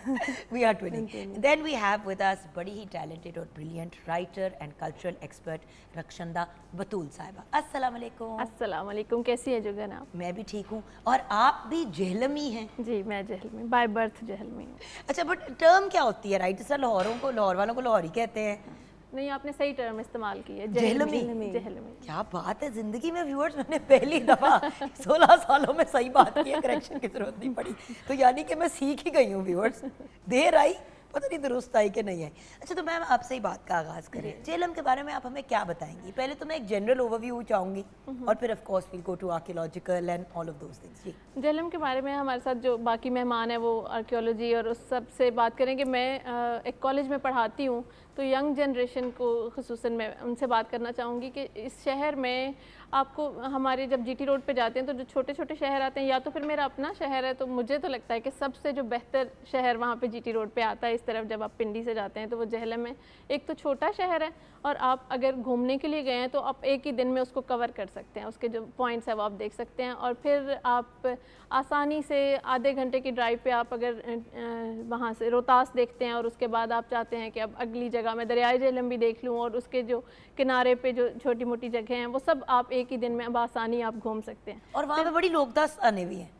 We are twinning. Then we have with us बड़ी ही talented और brilliant writer and cultural expert Rakshanda बतूल साहिबा। अस्सलाम वालेकुम। अस्सलाम वालेकुम, कैसी है जुगन आप? मैं भी ठीक हूँ और आप भी जेहलमी हैं। जी मैं जहलमी, बाय बर्थ जहलमी हूँ। अच्छा, बट टर्म क्या होती है? राइट, सर लाहौर वालों को लाहौरी कहते हैं। नहीं, आपने सही टर्म इस्तेमाल की है, जेहलमी। जहलमी। क्या बात है, जिंदगी में व्यूअर्स मैंने पहली दफा 16 सालों में सही बात की है, करेक्शन की जरूरत नहीं पड़ी। तो यानी कि मैं सीख ही गई हूँ व्यूअर्स। देर आई पता नहीं दुरुस्त आई कि नहीं आई। अच्छा, तो मैम आपसे ही बात का आगाज़ करें, जेहलम के बारे में आप हमें क्या बताएंगी? पहले तो मैं एक जनरल ओवरव्यू चाहूँगी और फिर of course will go to archaeological and all of those things. जी, जेहलम के बारे में हमारे साथ जो बाकी मेहमान हैं वो आर्कियोलॉजी और उस सब से बात करेंगे। मैं एक कॉलेज में पढ़ाती हूँ, तो यंग जनरेशन को ख़ुसूसन मैं उनसे बात करना चाहूँगी कि इस शहर में आपको हमारे जब जीटी रोड पे जाते हैं तो जो छोटे छोटे शहर आते हैं, या तो फिर मेरा अपना शहर है, तो मुझे तो लगता है कि सबसे जो बेहतर शहर वहाँ पे जीटी रोड पे आता है इस तरफ जब आप पिंडी से जाते हैं तो वो जेहलम है। एक तो छोटा शहर है और आप अगर घूमने के लिए गए हैं तो आप एक ही दिन में उसको कवर कर सकते हैं, उसके जो पॉइंट्स है वो आप देख सकते हैं। और फिर आप आसानी से आधे घंटे की ड्राइव पे आप अगर वहाँ से रोहतास देखते हैं और उसके बाद आप चाहते हैं कि अब अगली जगह मैं दरियाई जेहलम भी देख लूँ और उसके जो किनारे पे जो छोटी मोटी जगह हैं वो सब आप एक ही दिन में आसानी आप घूम सकते हैं। और वहाँ पे बड़ी लोकदास्तानें भी हैं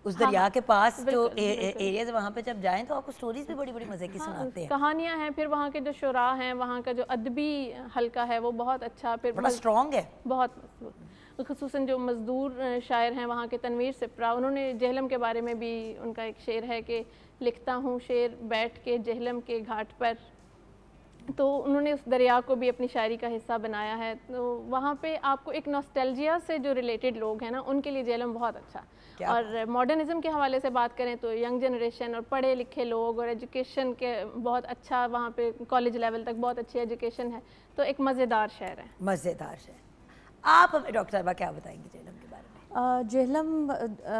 उस दरिया के पास, जो एरियाज वहाँ पे जब जाएं तो आपको स्टोरीज भी बड़ी बड़ी मज़े की सुनाते हैं, कहानियाँ हैं। फिर वहाँ के जो शुरा हैं, वहाँ का जो अदबी हल्का है वो बहुत अच्छा, फिर बड़ा स्ट्रॉन्ग है। बहुत ख़ुसूसन जो मज़दूर शायर हैं वहाँ के तनवीर सिप्रा, उन्होंने जेहलम के बारे में भी उनका एक शेर है कि लिखता हूँ शेर बैठ के जेहलम के घाट पर, तो उन्होंने उस दरिया को भी अपनी शायरी का हिस्सा बनाया है। तो वहाँ पे आपको एक नॉस्टैल्जिया से जो रिलेटेड लोग हैं ना, उनके लिए जेहलम बहुत अच्छा। और मॉडर्निज़म के हवाले से बात करें तो यंग जनरेशन और पढ़े लिखे लोग और एजुकेशन के बहुत अच्छा, वहाँ पे कॉलेज लेवल तक बहुत अच्छी एजुकेशन है, तो एक मज़ेदार शहर है। मज़ेदार शहर। आप हमें डॉक्टर साहबा क्या बताएंगी जेहलम के बारे में? जेहलम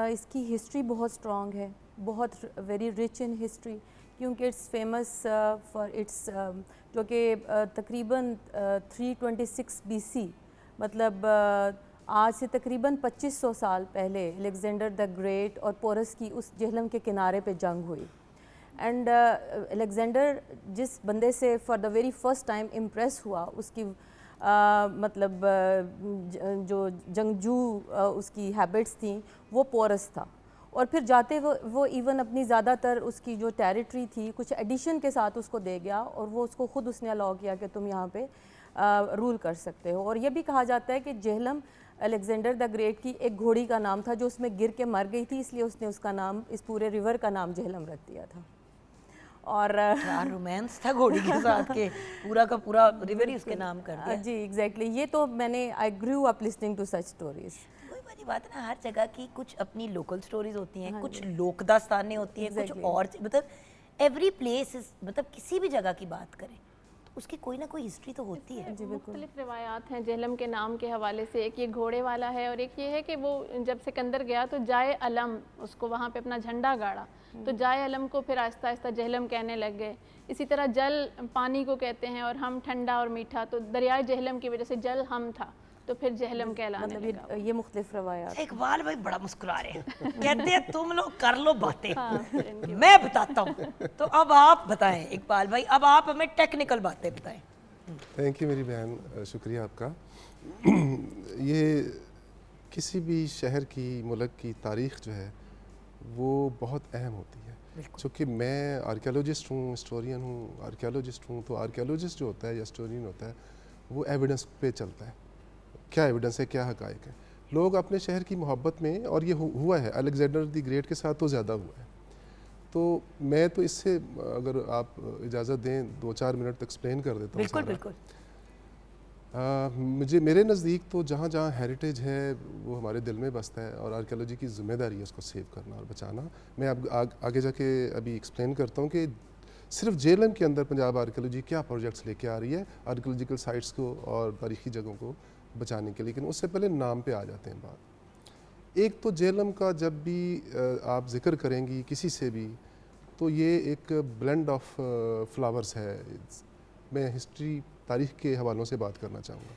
इसकी हिस्ट्री बहुत स्ट्रॉन्ग है, बहुत वेरी रिच इन हिस्ट्री, क्योंकि इट्स फेमस फॉर इट्स जो कि तकरीबन 326 BC, मतलब आज से तकरीबन 2500 साल पहले अलेक्जेंडर द ग्रेट और पोरस की उस जेहलम के किनारे पे जंग हुई। एंड अलेक्जेंडर जिस बंदे से for the very first time impress हुआ, उसकी मतलब जो जंगजू उसकी हैबिट्स थी वो पोरस था। और फिर जाते वो इवन अपनी ज़्यादातर उसकी जो टेरिटरी थी कुछ एडिशन के साथ उसको दे गया और वो उसको ख़ुद उसने अलाउ किया कि तुम यहाँ पे रूल कर सकते हो। और ये भी कहा जाता है कि जेहलम अलेक्जेंडर द ग्रेट की एक घोड़ी का नाम था जो उसमें गिर के मर गई थी, इसलिए उसने उसका नाम, इस पूरे रिवर का नाम जेहलम रख दिया था। और क्या रोमांस था घोड़ी के साथ के पूरा का पूरा रिवर ही उसके नाम कर दिया। जी एग्जैक्टली, ये तो मैंने I grew up listening to such stories. वही वाली बात है ना, हर जगह की कुछ अपनी लोकल स्टोरीज होती हैं, कुछ लोक दास्तानें होती हैं, कुछ और, मतलब एवरी प्लेस इज, मतलब किसी भी जगह की बात करें तो उसकी कोई ना कोई हिस्ट्री तो होती है। मुख्तलिफ रिवायात हैं जेहलम के नाम के हवाले से। एक ये घोड़े वाला है और एक ये है कि वो जब सिकंदर गया तो जाए अलम, उसको वहाँ पे अपना झंडा गाड़ा, तो जाए अलम को फिर आहिस्ता आहिस्ता जेहलम कहने लग गए। इसी तरह जल पानी को कहते हैं और हम ठंडा और मीठा, तो दरियाए जेहलम की वजह से जल हम था तो फिर जेहलम कहलाने लगा। मतलब ये मुख्तलिफ रवायात। इकबाल भाई बड़ा मुस्कुरा रहे हैं, कहते हैं तुम लोग कर लो बातें, हाँ, मैं बताता हूँ। तो अब आप बताएं इकबाल भाई, अब आप हमें टेक्निकल बातें बताएं। थैंक यू मेरी बहन, शुक्रिया आपका। ये किसी भी शहर की, मुल्क की तारीख़ जो है वो बहुत अहम होती है। चूँकि मैं आर्कियोलॉजिस्ट हूँ, हिस्टोरियन हूँ, आर्कियोलॉजिस्ट हूँ, तो आर्कियोलॉजिस्ट जो होता है या हिस्टोरियन होता है वो एविडेंस पे चलता है, क्या एविडेंस है, क्या हक़ाइक़ है। लोग अपने शहर की मोहब्बत में, और ये हुआ है अलेक्जेंडर द ग्रेट के साथ तो ज़्यादा हुआ है, तो मैं तो इससे अगर आप इजाज़त दें 2-4 मिनट तक एक्सप्लेन कर देता हूँ। बिल्कुल बिल्कुल। मुझे, मेरे नज़दीक तो जहाँ जहाँ हेरिटेज है वो हमारे दिल में बसता है और आर्कियोलॉजी की ज़िम्मेदारी है उसको सेव करना और बचाना। मैं अब आगे जाके अभी एक्सप्लेन करता हूँ कि सिर्फ जेहलम के अंदर पंजाब आर्कियोलॉजी क्या प्रोजेक्ट्स लेके आ रही है आर्कियोलॉजिकल साइट्स को और तारीख़ी जगहों को बचाने के लिए। लेकिन उससे पहले नाम पे आ जाते हैं बात। एक तो जेहलम का जब भी आप जिक्र करेंगी किसी से भी, तो ये एक ब्लेंड ऑफ फ्लावर्स है। मैं हिस्ट्री, तारीख़ के हवालों से बात करना चाहूँगा।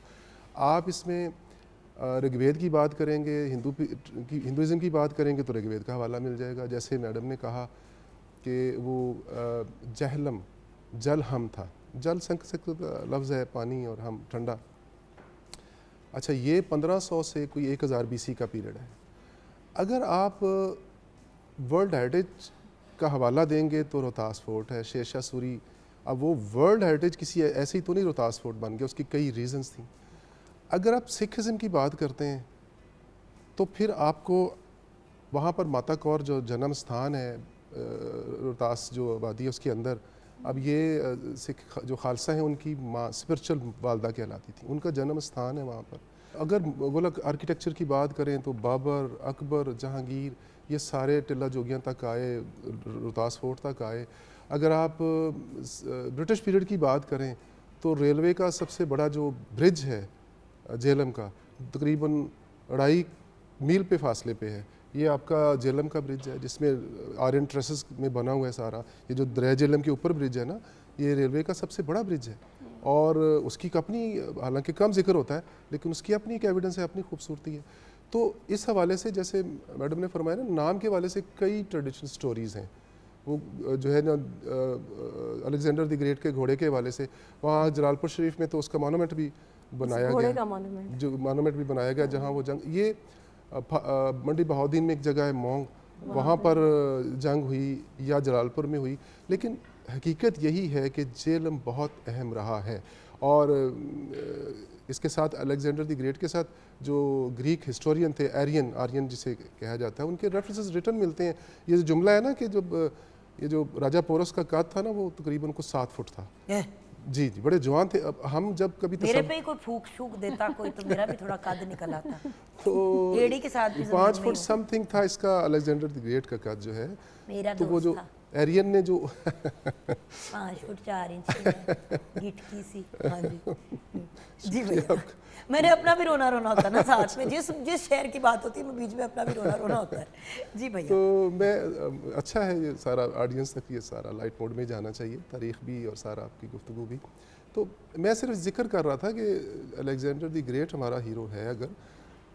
आप इसमें ऋग्वेद की बात करेंगे, हिंदुज़म की बात करेंगे तो ऋग्वेद का हवाला मिल जाएगा। जैसे मैडम ने कहा कि वो जेहलम, जल हम था, जल संस्कृत लफ्ज़ है, पानी, और हम ठंडा। अच्छा, ये 1500 से कोई 1000 BC का पीरियड है। अगर आप वर्ल्ड हेरिटेज का हवाला देंगे तो रोहतास फोर्ट है, शेरशाह सूरी। अब वो वर्ल्ड हेरिटेज किसी ऐसे ही तो नहीं रोहतास फोर्ट बन गया, उसकी कई रीजंस थी। अगर आप सिखिज़म की बात करते हैं तो फिर आपको वहाँ पर माता कौर जो जन्म स्थान है, रोहतास जो आबादी है उसके अंदर, अब ये सिख जो खालसा हैं उनकी माँ स्पिरिचुअल वालदा कहलाती थी, उनका जन्म स्थान है वहाँ पर। अगर मुगल आर्किटेक्चर की बात करें तो बाबर, अकबर, जहांगीर, ये सारे टिल्ला जोगियाँ तक आए, रोहतास फोर्ट तक आए। अगर आप ब्रिटिश पीरियड की बात करें तो रेलवे का सबसे बड़ा जो ब्रिज है झेलम का, तकरीबन 2.5 मील पे फासले पे है, ये आपका झेलम का ब्रिज है, जिसमें आयरन ट्रेसेस में बना हुआ है सारा। ये जो दरिया झेलम के ऊपर ब्रिज है ना, ये रेलवे का सबसे बड़ा ब्रिज है और उसकी अपनी, हालांकि कम जिक्र होता है, लेकिन उसकी अपनी एक एविडेंस है, अपनी खूबसूरती है। तो इस हवाले से जैसे मैडम ने फरमाया ना, नाम के हवाले से कई ट्रेडिशनल स्टोरीज़ हैं। वो जो है ना अलेक्जेंडर द ग्रेट के घोड़े के हवाले से, वहाँ जलालपुर शरीफ में तो उसका मोनूमेंट भी बनाया गया, जो मोनूमेंट भी बनाया गया जहाँ वो जंग, ये मंडी बहाउद्दीन में एक जगह है मोंग, वहाँ पर जंग हुई या जलालपुर में हुई। लेकिन हकीकत यही है कि झेलम बहुत अहम रहा है। और इसके साथ अलेक्जेंडर द ग्रेट के साथ जो ग्रीक हिस्टोरियन थे, आर्यन जिसे कहा जाता है, उनके रेफरेंसेस रिटर्न मिलते हैं। ये जो जुमला है ना कि जब ये जो राजा पोरस का कद था ना, वो तकरीबन को 7 फुट था। जी जी, बड़े जवान थे। अब हम जब कभी मेरे पे ही कोई फूक शूक देता कोई तो मेरा भी थोड़ा कद निकल आता, तो एड़ी के साथ भी 5 फुट समथिंग था इसका अलेक्जेंडर द ग्रेट का कद जो है। मेरा तो वो जो था एरियन ने जो 5 फुट 4 इंच गिटकी सी। हाँ जी जी भैया, मैंने अपना भी रोना रोना होता है ना साथ में, जिस शहर की बात होती है मैं बीच में अपना भी रोना रोना होता है। जी भैया, तो मैं अच्छा है ये सारा ऑडियंस तक ये सारा लाइट मोड में जाना चाहिए, तारीख भी और सारा आपकी गुफ्तगू भी। तो मैं सिर्फ जिक्र कर रहा था कि अलेक्जेंडर द ग्रेट हमारा हीरो है अगर,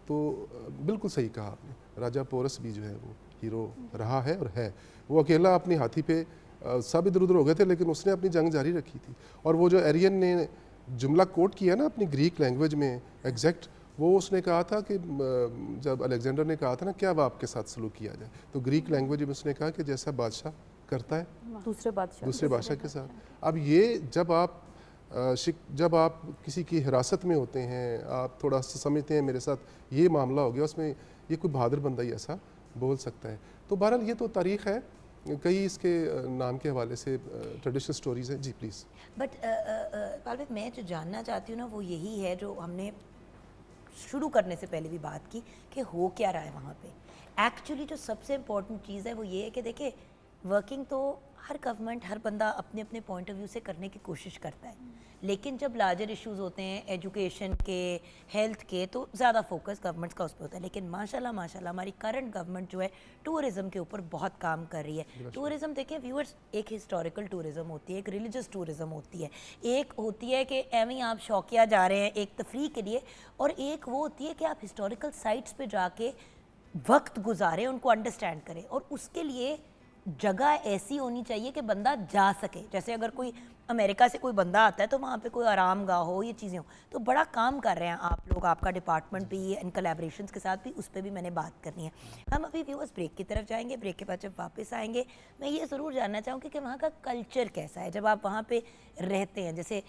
तो बिल्कुल सही कहा आपने, राजा पोरस भी जो है वो हीरो रहा है और है। वो अकेला अपनी हाथी पे सब इधर उधर हो गए थे, लेकिन उसने अपनी जंग जारी रखी थी। और वो जो एरियन ने जुमला कोट किया ना अपनी ग्रीक लैंग्वेज में एग्जैक्ट, वो उसने कहा था कि जब अलेक्जेंडर ने कहा था ना क्या अब आपके साथ सलूक किया जाए, तो ग्रीक लैंग्वेज में उसने कहा कि जैसा बादशाह करता है दूसरे बादशाह के साथ। अब ये जब आप किसी की हिरासत में होते हैं, आप थोड़ा सा समझते हैं मेरे साथ ये मामला हो गया, उसमें ये कोई बहादुर बंदा ही ऐसा बोल सकता है। तो बहरहाल ये तो तारीख़ है, कई इसके नाम के हवाले से ट्रेडिशनल स्टोरीज़ हैं। जी प्लीज़। बट पालवे, मैं जो जानना चाहती हूँ ना वो यही है जो हमने शुरू करने से पहले भी बात की कि हो क्या रहा है वहाँ पे। एक्चुअली जो सबसे इम्पोर्टेंट चीज़ है वो ये है कि देखिए, वर्किंग तो हर गवर्नमेंट, हर बंदा अपने अपने पॉइंट ऑफ व्यू से करने की कोशिश करता है, लेकिन जब लार्जर इश्यूज़ होते हैं एजुकेशन के, हेल्थ के, तो ज़्यादा फोकस गवर्नमेंट्स का उस पर होता है। लेकिन माशाल्लाह हमारी करंट गवर्नमेंट जो है टूरिज़्म के ऊपर बहुत काम कर रही है। टूरिज़्म देखिए व्यूअर्स, एक हिस्टोरिकल टूरिज़्म होती है, एक रिलीजियस टूरिज़्म होती है, एक होती है कि एवं ही आप शौकिया जा रहे हैं एक तफरी के लिए, और एक वो होती है कि आप हिस्टोरिकल साइट्स पर जाके वक्त गुजारें, उनको अंडरस्टैंड करें, और उसके लिए जगह ऐसी होनी चाहिए कि बंदा जा सके। जैसे अगर कोई अमेरिका से कोई बंदा आता है तो वहाँ पे कोई आराम गाह हो, ये चीज़ें हो, तो बड़ा काम कर रहे हैं आप लोग, आपका डिपार्टमेंट भी, इन कोलैबोरेशंस के साथ भी, उस पर भी मैंने बात करनी है। हम अभी व्यूअर्स ब्रेक की तरफ जाएंगे, ब्रेक के बाद जब वापस आएंगे मैं ये ज़रूर जानना चाहूँगी कि वहाँ का कल्चर कैसा है जब आप वहाँ पर रहते हैं। जैसे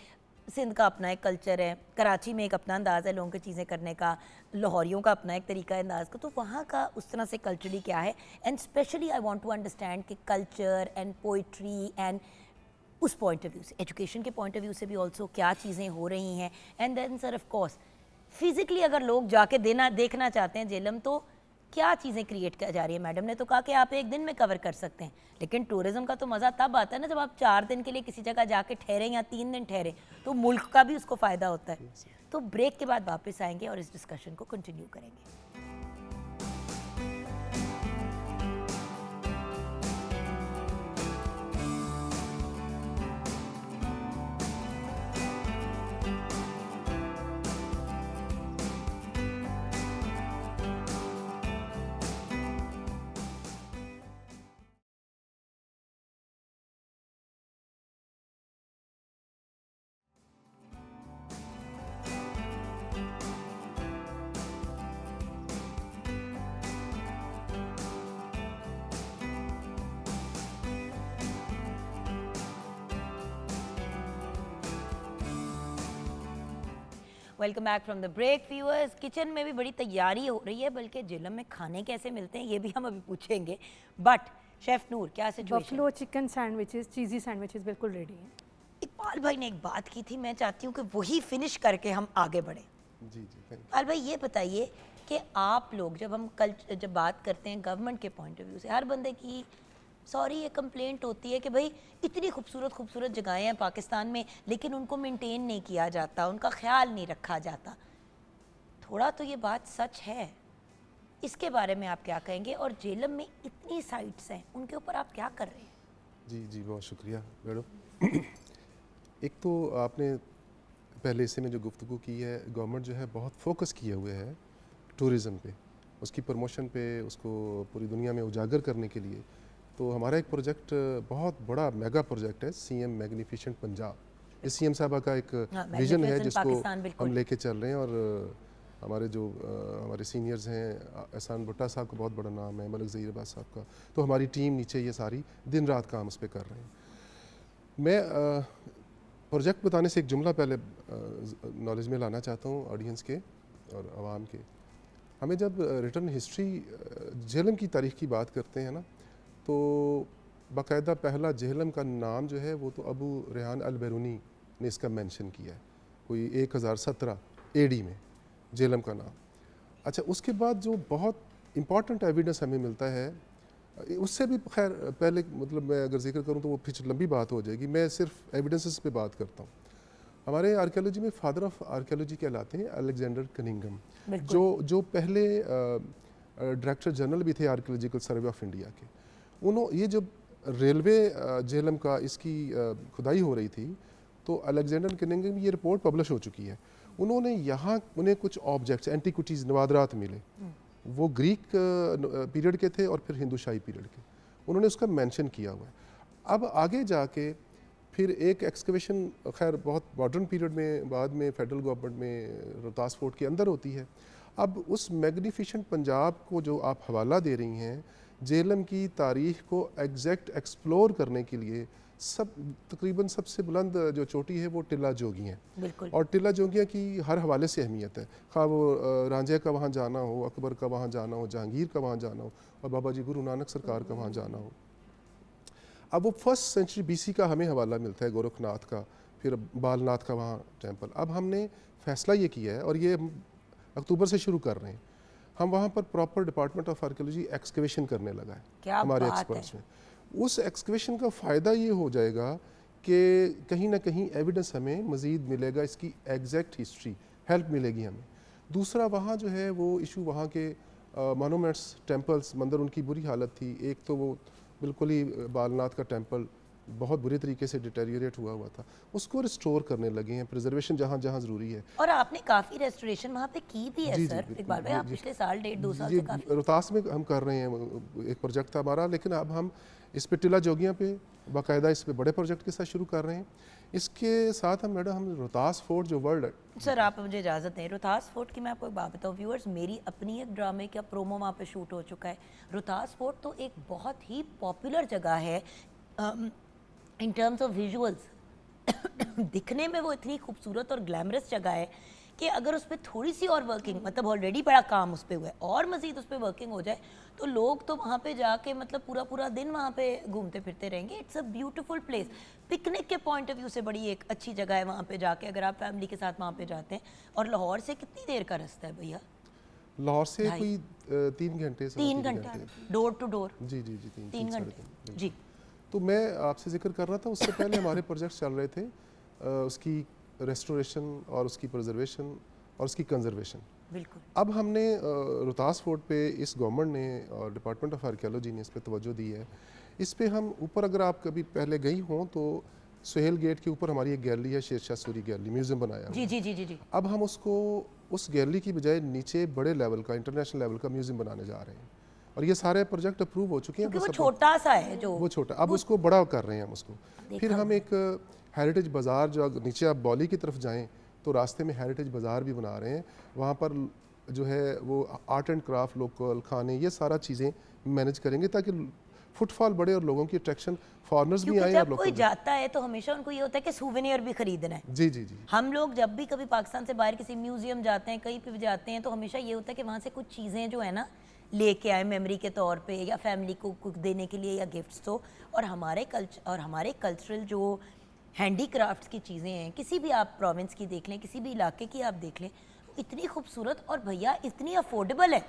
सिंध का अपना एक कल्चर है, कराची में एक अपना अंदाज़ है लोगों की चीज़ें करने का, लाहौरियों का अपना एक तरीका है अंदाज़ का, तो वहाँ का उस तरह से कल्चरली क्या है। And specially I want to understand कि कल्चर एंड पोइट्री एंड उस पॉइंट ऑफ व्यू से, एजुकेशन के पॉइंट ऑफ व्यू से भी ऑल्सो क्या चीज़ें हो रही हैं। And then sir of course physically अगर लोग जाके देखना चाहते हैं झेलम, तो क्या चीज़ें क्रिएट की जा रही है। मैडम ने तो कहा कि आप एक दिन में कवर कर सकते हैं, लेकिन टूरिज़्म का तो मज़ा तब आता है ना जब आप 4 दिन के लिए किसी जगह जाके ठहरे या 3 दिन ठहरे, तो मुल्क का भी उसको फ़ायदा होता है। तो ब्रेक के बाद वापस आएंगे और इस डिस्कशन को कंटिन्यू करेंगे। Welcome back from the break viewers. Kitchen में भी बड़ी तैयारी हो रही है, बल्कि झेलम में खाने कैसे मिलते हैं ये भी हम अभी पूछेंगे, बट शेफ नूर, क्या सिचुएशन? बफलो चिकन सैंडविचेस, चीज़ी सैंडविचेस बिल्कुल रेडी हैं। इकबाल भाई ने एक बात की थी, मैं चाहती हूँ कि वही फिनिश करके हम आगे बढ़ें। जी जी थैंक इकबाल भाई ये बताइए कि आप लोग जब बात करते हैं गवर्नमेंट के पॉइंट ऑफ व्यू से, हर बंदे की सॉरी ये कंप्लेंट होती है कि भाई इतनी खूबसूरत खूबसूरत जगहें हैं पाकिस्तान में, लेकिन उनको मेंटेन नहीं किया जाता, उनका ख्याल नहीं रखा जाता। थोड़ा तो ये बात सच है, इसके बारे में आप क्या कहेंगे? और जेलम में इतनी साइट्स हैं, उनके ऊपर आप क्या कर रहे हैं? जी जी बहुत शुक्रिया मैडम। एक तो आपने पहले हिस्से में जो गुफ्तगू की है, गवर्नमेंट जो है बहुत फोकस किए हुए है टूरिज़म पे, उसकी प्रमोशन पे, उसको पूरी दुनिया में उजागर करने के लिए। तो हमारा एक प्रोजेक्ट बहुत बड़ा मेगा प्रोजेक्ट है, सीएम मैग्निफिसेंट पंजाब। इस सीएम साहबा का एक विजन है Magnificent जिसको पाकिस्तान, बिल्कुल। हम लेके चल रहे हैं। और हमारे जो हमारे सीनियर्स हैं, एहसान भुट्टा साहब का बहुत बड़ा नाम है, मलिक ज़हीर अब्बास साहब का, तो हमारी टीम नीचे ये सारी दिन रात काम उस पर कर रहे हैं। मैं प्रोजेक्ट बताने से एक जुमला पहले नॉलेज में लाना चाहता हूँ ऑडियंस के और आवाम के। हमें जब रिटर्न हिस्ट्री जेहलम की तारीख़ की बात करते हैं ना, तो बाकायदा पहला जेहलम का नाम जो है वो तो अबू रेहान अल बैरूनी ने इसका मेंशन किया है, कोई 1017 एडी में जेहलम का नाम। अच्छा, उसके बाद जो बहुत इम्पॉर्टेंट एविडेंस हमें मिलता है, उससे भी खैर पहले मतलब मैं अगर जिक्र करूं तो वो फिर लंबी बात हो जाएगी, मैं सिर्फ एविडेंसेस पे बात करता हूं। हमारे आर्कियोलॉजी में फादर ऑफ आर्कियोलॉजी कहलाते हैं अलेक्जेंडर कनिंगम, जो पहले डायरेक्टर जनरल भी थे आर्कियोलॉजिकल सर्वे ऑफ इंडिया के। उन्होंने ये जब रेलवे जेहलम का इसकी खुदाई हो रही थी, तो अलेक्जेंडर कनिंगम ये रिपोर्ट पब्लिश हो चुकी है। उन्होंने यहाँ उन्हें कुछ ऑब्जेक्ट्स, एंटीक्विटीज़, नवादरात मिले, वो ग्रीक पीरियड के थे और फिर हिंदू-शाही पीरियड के, उन्होंने उसका मेंशन किया हुआ है। अब आगे जाके फिर एक एक्सकवेशन खैर बहुत मॉडर्न पीरियड में बाद में फेडरल गवर्नमेंट में रोहतास फोर्ट के अंदर होती है। अब उस मैग्निफिसेंट पंजाब को जो आप हवाला दे रही हैं, जेहलम की तारीख़ को एग्जैक्ट एक्सप्लोर करने के लिए तकरीबन सबसे बुलंद जो चोटी है वो टिल्ला जोगी है। बिल्कुल। और टिल्ला जोगियाँ की हर हवाले से अहमियत है, खा वो रांझे का वहाँ जाना हो, अकबर का वहाँ जाना हो, जहांगीर का वहाँ जाना हो, और बाबा जी गुरु नानक सरकार का वहाँ जाना हो। अब वो 1st सेंचुरी BC का हमें हवाला मिलता है, गोरखनाथ का, फिर बालनाथ का वहाँ टेम्पल। अब हमने फैसला ये किया है और ये अक्टूबर से शुरू कर रहे हैं, हम वहाँ पर proper department of archaeology excavation करने लगा है हमारे एक्सपर्ट्स में। उस एक्सकवेशन का फ़ायदा ये हो जाएगा कि कहीं ना कहीं एविडेंस हमें मज़ीद मिलेगा, इसकी एग्जैक्ट हिस्ट्री हेल्प मिलेगी हमें। दूसरा, वहाँ जो है वो इशू, वहाँ के मोनूमेंट्स, टेम्पल्स, मंदिर उनकी बुरी हालत थी। एक तो वो बिल्कुल ही बालनाथ का टेम्पल बहुत बुरी तरीके से डिटेरियोरेट हुआ था, उसको रिस्टोर करने लगे हैं, प्रिजर्वेशन जहाँ जहाँ ज़रूरी है। और आपने काफ़ी रेस्टोरेशन वहाँ पे की भी है सर इकबाल भाई, आप पिछले साल 1.5-2 साल से काफ़ी रोहतास में हम कर रहे हैं, एक प्रोजेक्ट था हमारा, लेकिन अब हम इस पे टिल्ला जोगियाँ पे बाकायदा इस पे बड़े प्रोजेक्ट के साथ शुरू कर रहे हैं। इसके साथ हम मैडम रोहतास फोर्ट जो वर्ल्ड है। सर आप मुझे इजाज़त दें, रोहतास फोर्ट की मैं आपको एक बात बताऊँ व्यूअर्स, मेरी अपनी एक ड्रामे का प्रोमो वहाँ पे शूट हो चुका है। रोहतास फोर्ट तो एक बहुत ही पॉपुलर जगह है इन टर्म्स ऑफ विजुअल्स। दिखने में वो इतनी खूबसूरत और ग्लैमरस जगह है कि अगर उस पर थोड़ी सी और वर्किंग, मतलब ऑलरेडी बड़ा काम उस पर हुआ है, और मज़ीद उस पर वर्किंग हो जाए तो लोग तो वहाँ पे जाके मतलब पूरा पूरा दिन वहाँ पे घूमते फिरते रहेंगे। It's a beautiful place, picnic के पॉइंट ऑफ व्यू से बड़ी एक अच्छी जगह है वहाँ पे जाके, अगर आप फैमिली के साथ वहाँ पे जाते हैं। और लाहौर से कितनी देर का रास्ता है भैया? लाहौर से कोई 3 घंटे, 3 घंटे डोर टू डोर? जी जी जी 3 घंटे जी। तो मैं आपसे जिक्र कर रहा था, उससे पहले हमारे प्रोजेक्ट चल रहे थे उसकी रेस्टोरेशन और उसकी प्रिजर्वेशन और उसकी कंजर्वेशन। बिल्कुल। अब हमने रोहतास फोर्ट पे इस गवर्नमेंट ने और डिपार्टमेंट ऑफ आर्कियोलॉजी ने इस पे तवज्जो दी है। इस पे हम ऊपर, अगर आप कभी पहले गई हों तो सुहेल गेट के ऊपर हमारी एक गैलरी है, शेरशाह सूरी गैलरी, म्यूजियम बनाया हुआ। जी जी जी जी जी। अब हम उसको उस गैलरी की बजाय नीचे बड़े लेवल का, इंटरनेशनल लेवल का म्यूजियम बनाने जा रहे हैं, और ये सारे प्रोजेक्ट अप्रूव हो चुके हैं। वो छोटा सा है जो, वो छोटा, अब उसको बड़ा कर रहे हैं हम उसको। फिर हम एक हेरिटेज बाज़ार, जो नीचे आप बौली की तरफ जाएं तो रास्ते में हेरिटेज बाज़ार भी बना रहे हैं। वहाँ पर जो है वो आर्ट एंड क्राफ्ट, लोकल खाने, ये सारा चीज़ें मैनेज करेंगे ताकि फुटफॉल बढ़े और लोगों की अट्रैक्शन, फॉरनर्स भी आए। जब और कोई जाता है तो हमेशा उनको ये होता है कि सूवेनियर भी खरीदना है। जी जी जी। हम लोग जब भी कभी पाकिस्तान से बाहर किसी म्यूजियम जाते हैं, कहीं पे भी जाते हैं, तो हमेशा ये होता है कि वहाँ से कुछ चीज़ें जो है ना लेके आए मेमोरी के तौर पे, या फैमिली को कुछ देने के लिए, या गिफ्ट्स। तो और हमारे कल्चरल जो हैंडीक्राफ्ट्स की चीज़ें हैं, किसी भी आप प्रोविंस की देख लें, किसी भी इलाके की आप देख लें, इतनी खूबसूरत और भैया इतनी अफोर्डेबल है,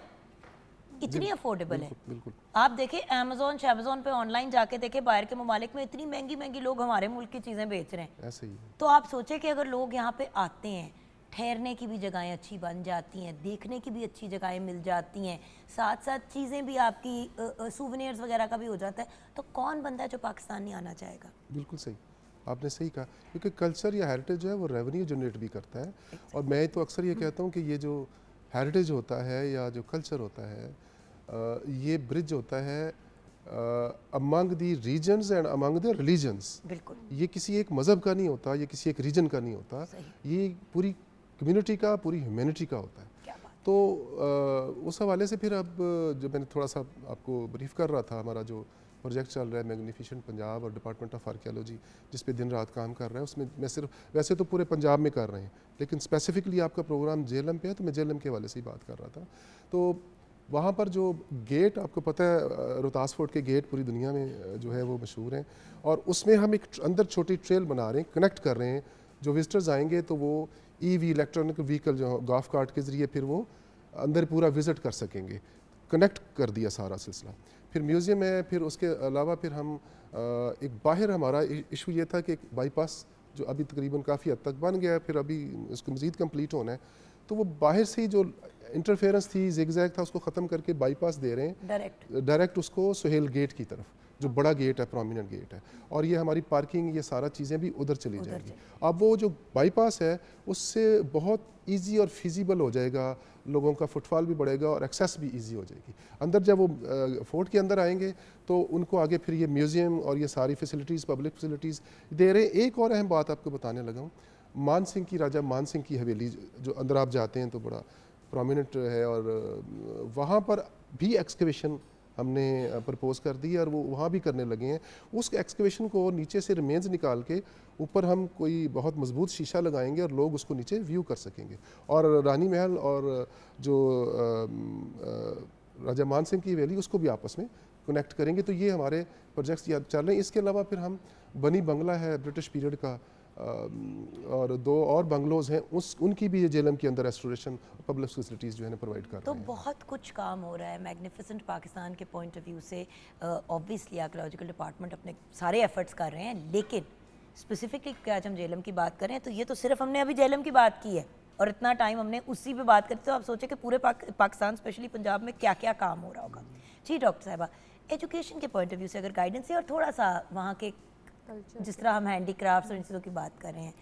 इतनी अफोर्डेबल है। बिल्कुल। आप देखें अमेज़ॉन पे ऑनलाइन जाके देखें, बाहर के ममालिक में इतनी महंगी महंगी लोग हमारे मुल्क की चीज़ें बेच रहे हैं। ऐसे ही है। तो आप सोचें कि अगर लोग यहाँ पे आते हैं, ठहरने की भी जगहें अच्छी बन जाती हैं, देखने की भी अच्छी जगहें मिल जाती हैं, साथ साथ चीज़ें भी आपकी सूवेनियर्स वगैरह का भी हो जाता है, तो कौन बंदा है जो पाकिस्तान नहीं आना चाहेगा? बिल्कुल सही, आपने सही कहा, क्योंकि कल्चर या हेरिटेज जो है वो रेवेन्यू जनरेट भी करता है। और मैं तो अक्सर ये कहता हूँ कि ये जो हेरिटेज होता है या जो कल्चर होता है, ये ब्रिज होता है among the regions and among the religions. बिल्कुल। ये किसी एक मज़हब का नहीं होता, ये किसी एक रीजन का नहीं होता, ये पूरी कम्युनिटी का, पूरी ह्यूमैनिटी का होता है। क्या बात। तो उस हवाले से फिर अब जो मैंने थोड़ा सा आपको ब्रीफ कर रहा था, हमारा जो प्रोजेक्ट चल रहा है मैग्निफिसेंट पंजाब और डिपार्टमेंट ऑफ आर्कियोलॉजी, जिस पे दिन रात काम कर रहा है, उसमें मैं सिर्फ, वैसे तो पूरे पंजाब में कर रहे हैं, लेकिन स्पेसिफिकली आपका प्रोग्राम जेएलएम पे है, तो मैं जेएलएम के हवाले से ही बात कर रहा था। तो वहाँ पर जो गेट, आपको पता है रोहतास फोर्ट के गेट पूरी दुनिया में जो है वो मशहूर हैं, और उसमें हम एक अंदर छोटी ट्रेल बना रहे हैं, कनेक्ट कर रहे हैं। जो विजिटर्स आएंगे तो वो ईवी इलेक्ट्रॉनिक व्हीकल जो गोल्फ कार्ट के ज़रिए फिर वो अंदर पूरा विज़िट कर सकेंगे। कनेक्ट कर दिया सारा सिलसिला। फिर म्यूज़ियम है, फिर उसके अलावा फिर हम एक बाहर, हमारा इशू ये था कि एक बाईपास जो अभी तकरीबन काफ़ी हद तक बन गया है, फिर अभी इसको मज़ीद कंप्लीट होना है, तो वो बाहर से ही जो इंटरफेरेंस थी, जिगजैग था, उसको ख़त्म करके बाईपास दे रहे हैं डायरेक्ट उसको सुहेल गेट की तरफ, जो बड़ा गेट है, प्रोमिनेंट गेट है, और ये हमारी पार्किंग, ये सारा चीज़ें भी उधर चली जाएगी। अब वो जो बाईपास है उससे बहुत इजी और फिजिबल हो जाएगा, लोगों का फुटफॉल भी बढ़ेगा और एक्सेस भी इजी हो जाएगी। अंदर जब वो फोर्ट के अंदर आएंगे तो उनको आगे फिर ये म्यूज़ियम और ये सारी फैसिलिटीज़, पब्लिक फैसिलिटीज़ दे रहे हैं। एक और अहम बात आपको बताने लगा हूँ, मान सिंह की, राजा मान सिंह की हवेली, जो अंदर आप जाते हैं तो बड़ा प्रोमिनेंट है, और वहाँ पर भी एक्सकवेशन हमने प्रपोज कर दी और वो वहाँ भी करने लगे हैं। उस एक्सकवेशन को नीचे से रिमेन्स निकाल के ऊपर हम कोई बहुत मजबूत शीशा लगाएंगे और लोग उसको नीचे व्यू कर सकेंगे, और रानी महल और जो राजा मान सिंह की हवेली, उसको भी आपस में कनेक्ट करेंगे। तो ये हमारे प्रोजेक्ट्स चल रहे हैं। इसके अलावा फिर हम बनी बंगला है ब्रिटिश पीरियड का, और 2 और बंगलोज हैं, उनकी भी जेएलएम के अंदर रेस्टोरेशन पब्लिक फैसिलिटीज़ जो है ना प्रोवाइड कर तो रहे हैं। बहुत कुछ काम हो रहा है मैग्निफिसेंट पाकिस्तान के पॉइंट ऑफ व्यू से। ऑब्वियसली आर्कियोलॉजिकल डिपार्टमेंट अपने सारे एफर्ट्स कर रहे हैं, लेकिन स्पेसिफिकली आज हम जेएलएम की बात करें तो ये तो सिर्फ हमने अभी जेएलएम की बात की है, और इतना टाइम हमने उसी पे बात करते, तो आप सोचें कि पूरे पाकिस्तान स्पेशली पंजाब में क्या क्या काम हो रहा होगा। जी डॉक्टर साहिबा, एजुकेशन के पॉइंट ऑफ व्यू से अगर गाइडेंस है, और थोड़ा सा वहाँ के जिस तरह हम हैंडीक्राफ्ट्स और इन चीज़ों की बात कर रहे हैं,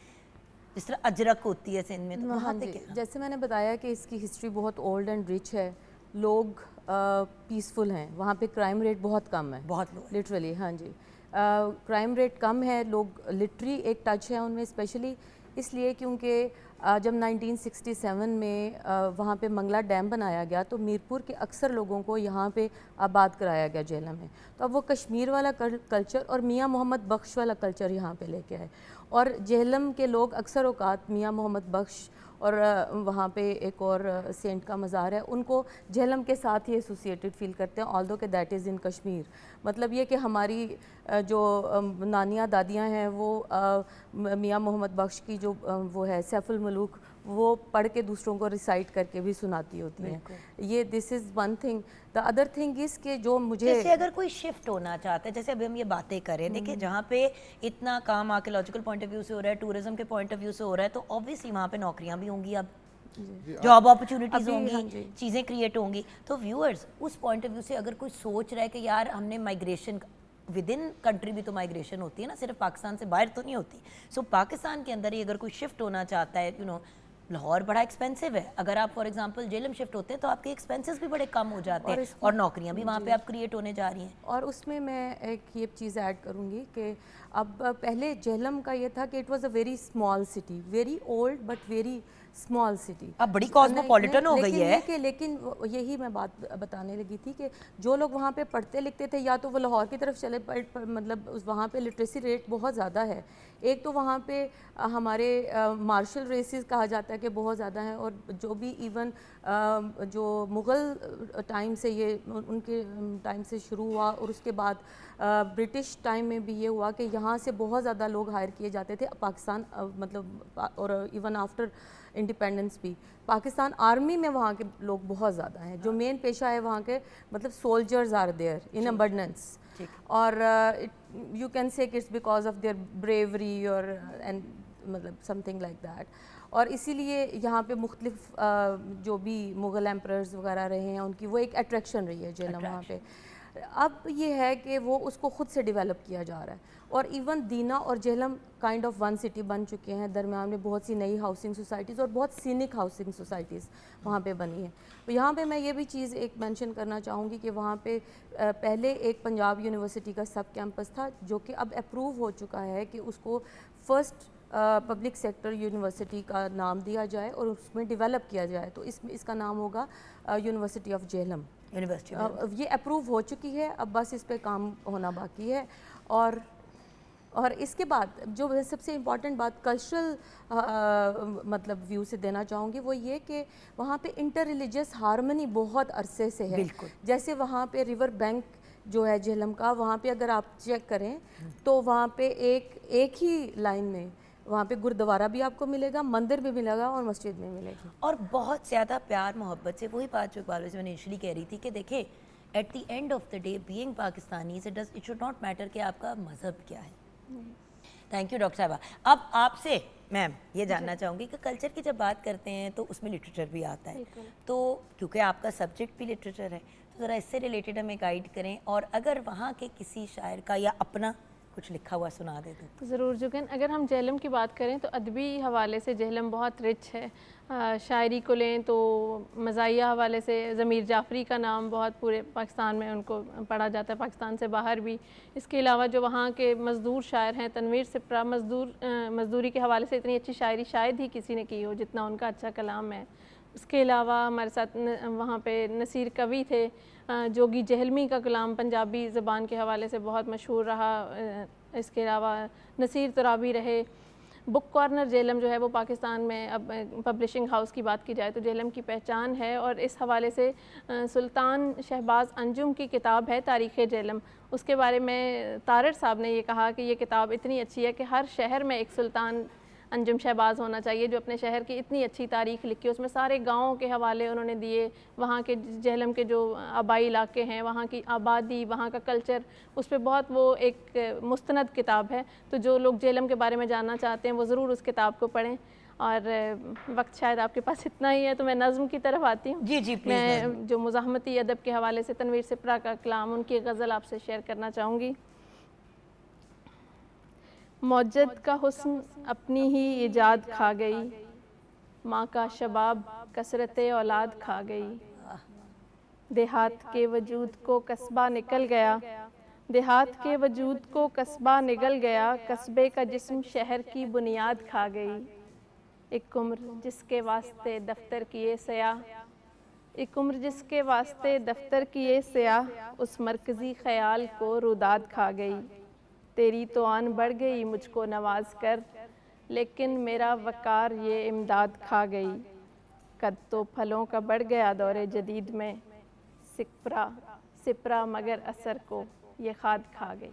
जिस तरह अजरक होती है सिंध में, तो वहाँ पे क्या? जैसे मैंने बताया कि इसकी हिस्ट्री बहुत ओल्ड एंड रिच है, लोग पीसफुल हैं, वहाँ पे क्राइम रेट बहुत कम है, बहुत लो लिटरली। हाँ जी, क्राइम रेट कम है, लोग लिटरी एक टच है उनमें, स्पेशली इसलिए क्योंकि जब 1967 में वहाँ पे मंगला डैम बनाया गया तो मीरपुर के अक्सर लोगों को यहाँ पे आबाद कराया गया जेएलएम में। तो अब वो कश्मीर वाला कल्चर और मियाँ मोहम्मद बख्श वाला कल्चर यहाँ पे लेके आए, और जेएलएम के लोग अक्सर औकात मियाँ मोहम्मद बख्श और वहाँ पे एक और सेंट का मज़ार है, उनको जेएलएम के साथ ही एसोसिएटेड फील करते हैं, ऑल्दो के दैट इज़ इन कश्मीर। मतलब ये कि हमारी जो नानियाँ दादियाँ हैं वो मियाँ मोहम्मद बख्श की जो वो है सैफुल मलूक, वो पढ़ के दूसरों को रिसाइट करके भी सुनाती होती हैं। ये this is one thing. The other thing is कि जो मुझे, जैसे अगर कोई शिफ्ट होना चाहता है, जैसे अभी हम ये बातें करें, देखिए जहाँ पे इतना काम आर्कियोलॉजिकल पॉइंट ऑफ व्यू से हो रहा है, टूरिज्म के पॉइंट ऑफ व्यू से हो रहा है, तो ऑब्वियसली वहाँ पे नौकरियाँ भी होंगी, अब जॉब अपॉर्चुनिटीज़ होंगी, चीज़ें क्रिएट होंगी। तो व्यूअर्स, उस पॉइंट ऑफ व्यू से अगर कोई सोच रहा है कि यार हमने माइग्रेशन, विद इन कंट्री भी तो माइग्रेशन होती है ना, सिर्फ पाकिस्तान से बाहर तो नहीं होती। सो पाकिस्तान के अंदर ही अगर कोई शिफ्ट होना चाहता है, यू नो, लाहौर बड़ा एक्सपेंसिव है, अगर आप फॉर एग्जांपल जेएलएम शिफ्ट होते हैं तो आपके एक्सपेंसेस भी बड़े कम हो जाते हैं, और नौकरियां भी वहाँ पे आप क्रिएट होने जा रही हैं। और उसमें मैं एक ये चीज़ ऐड करूँगी कि अब पहले जेएलएम का ये था कि it was a very small city, very old but very small city. अब बड़ी कॉस्मोपॉलिटन हो गई है। लेकिन यही मैं बात बताने लगी थी कि जो लोग वहाँ पे पढ़ते लिखते थे, या तो वो लाहौर की तरफ चले, मतलब वहाँ पे लिटरेसी रेट बहुत ज़्यादा है, एक तो वहाँ पे हमारे मार्शल रेसेस कहा जाता है कि बहुत ज़्यादा हैं, और जो भी इवन जो मुग़ल टाइम से ये उनके टाइम से शुरू हुआ, और उसके बाद ब्रिटिश टाइम में भी ये हुआ कि यहाँ से बहुत ज़्यादा लोग हायर किए जाते थे पाकिस्तान, मतलब और इवन आफ्टर इंडिपेंडेंस भी पाकिस्तान आर्मी में वहाँ के लोग बहुत ज़्यादा हैं। जो मेन पेशा है वहाँ के, मतलब soldiers are there in abundance, और you can say it's because of their bravery और एंड मतलब समथिंग लाइक दैट। और इसीलिए यहाँ पे मुख्तलिफ जो भी मुग़ल एम्परर्स वगैरह रहे हैं उनकी वो एक अट्रैक्शन रही है जेहलम वहाँ पे। अब ये है कि वो उसको ख़ुद से डेवलप किया जा रहा है, और इवन दीना और Jhelum kind of one city बन चुके हैं। दरमियान में बहुत सी नई हाउसिंग सोसाइटीज़ और बहुत सीनिक हाउसिंग सोसाइटीज़ वहाँ पे बनी है। तो यहाँ पे मैं ये भी चीज़ एक मेंशन करना चाहूँगी कि वहाँ पे पहले एक पंजाब यूनिवर्सिटी का सब कैंपस था, जो कि अब अप्रूव हो चुका है कि उसको फर्स्ट पब्लिक सेक्टर यूनिवर्सिटी का नाम दिया जाए और उसमें डेवलप किया जाए। तो इसका नाम होगा यूनिवर्सिटी ऑफ जेहलम यूनिवर्सिटी। ये अप्रूव हो चुकी है, अब बस इस पे काम होना बाकी है। और इसके बाद जो सबसे इम्पॉर्टेंट बात कल्चरल मतलब व्यू से देना चाहूँगी वो ये कि वहाँ पे इंटर रिलीजियस हारमनी बहुत अरसे से है। जैसे वहाँ पे रिवर बैंक जो है जेहलम का, वहाँ पे अगर आप चेक करें तो वहाँ पे एक ही लाइन में वहाँ पे गुरुद्वारा भी आपको मिलेगा, मंदिर भी मिलेगा और मस्जिद भी मिलेगी, और बहुत ज़्यादा प्यार मोहब्बत से। वही बात जो इकबाल मैंने इनिशियली कह रही थी कि देखिए at the end of the day being Pakistani it should not matter कि आपका मज़हब क्या है। थैंक यू डॉक्टर साहबा। अब आपसे मैम ये जानना चाहूँगी कि कल्चर की जब बात करते हैं तो उसमें लिटरेचर भी आता है, तो क्योंकि आपका सब्जेक्ट भी लिटरेचर है तो ज़रा इससे रिलेटेड हमें गाइड करें, और अगर वहाँ के किसी शायर का या अपना कुछ लिखा हुआ सुना दे तो ज़रूर जुगन। अगर हम जेहलम की बात करें तो अदबी हवाले से जेहलम बहुत रिच है। शायरी को लें तो मज़ाहिया हवाले से ज़मीर जाफ़री का नाम बहुत पूरे पाकिस्तान में उनको पढ़ा जाता है, पाकिस्तान से बाहर भी। इसके अलावा जो वहाँ के मज़दूर शायर हैं तनवीर सिप्रा, मज़दूरी के हवाले से इतनी अच्छी शायरी शायद ही किसी ने की हो जितना उनका अच्छा कलाम है। उसके अलावा हमारे साथ वहाँ पे नसीर कवि थे, जोगी जहलमी का कलाम पंजाबी ज़बान के हवाले से बहुत मशहूर रहा। इसके अलावा नसीर तुराबी रहे। बुक कॉर्नर जेहलम जो है वो पाकिस्तान में अब पब्लिशिंग हाउस की बात की जाए तो जेहलम की पहचान है, और इस हवाले से सुल्तान शहबाज अंजुम की किताब है तारीख़ जेहलम, उसके बारे में तारड़ साहब ने ये कहा कि ये किताब इतनी अच्छी है कि हर शहर में एक सुल्तान अंजुम शहबाज होना चाहिए जो अपने शहर की इतनी अच्छी तारीख़ लिखी। उसमें सारे गाँव के हवाले उन्होंने दिए, वहाँ के जेहलम के जो आबाई इलाके हैं, वहाँ की आबादी, वहाँ का कल्चर, उस पर बहुत वो एक मुस्तनद किताब है। तो जो लोग जेहलम के बारे में जानना चाहते हैं वो ज़रूर उस किताब को पढ़ें। और वक्त शायद आपके पास इतना ही है तो मैं नज़्म की तरफ आती हूँ। जी मैं जो मुज़ाहमती अदब के हवाले से तनवीर सिप्रा का कलाम, उनकी गज़ल आपसे शेयर करना चाहूँगी। मौजद का हुस्न अपनी ही इजाद खा गई, माँ का शबाब कसरत औलाद खा गई। देहात के वजूद को कस्बा निकल गया, देहात के वजूद को कस्बा निकल गया, कस्बे का जिस्म शहर की बुनियाद खा गई। एक उम्र जिसके वास्ते दफ्तर किए सयाह, एक उम्र जिसके वास्ते दफ्तर किए सयाह, उस मरकज़ी ख़याल को रुदाद खा गई। तेरी तो आन बढ़ गई मुझको नवाज कर, लेकिन मेरा वकार ये इमदाद खा गई। कद तो फलों का बढ़ गया दौरे जदीद में, सिपरा मगर असर को ये खाद खा गई।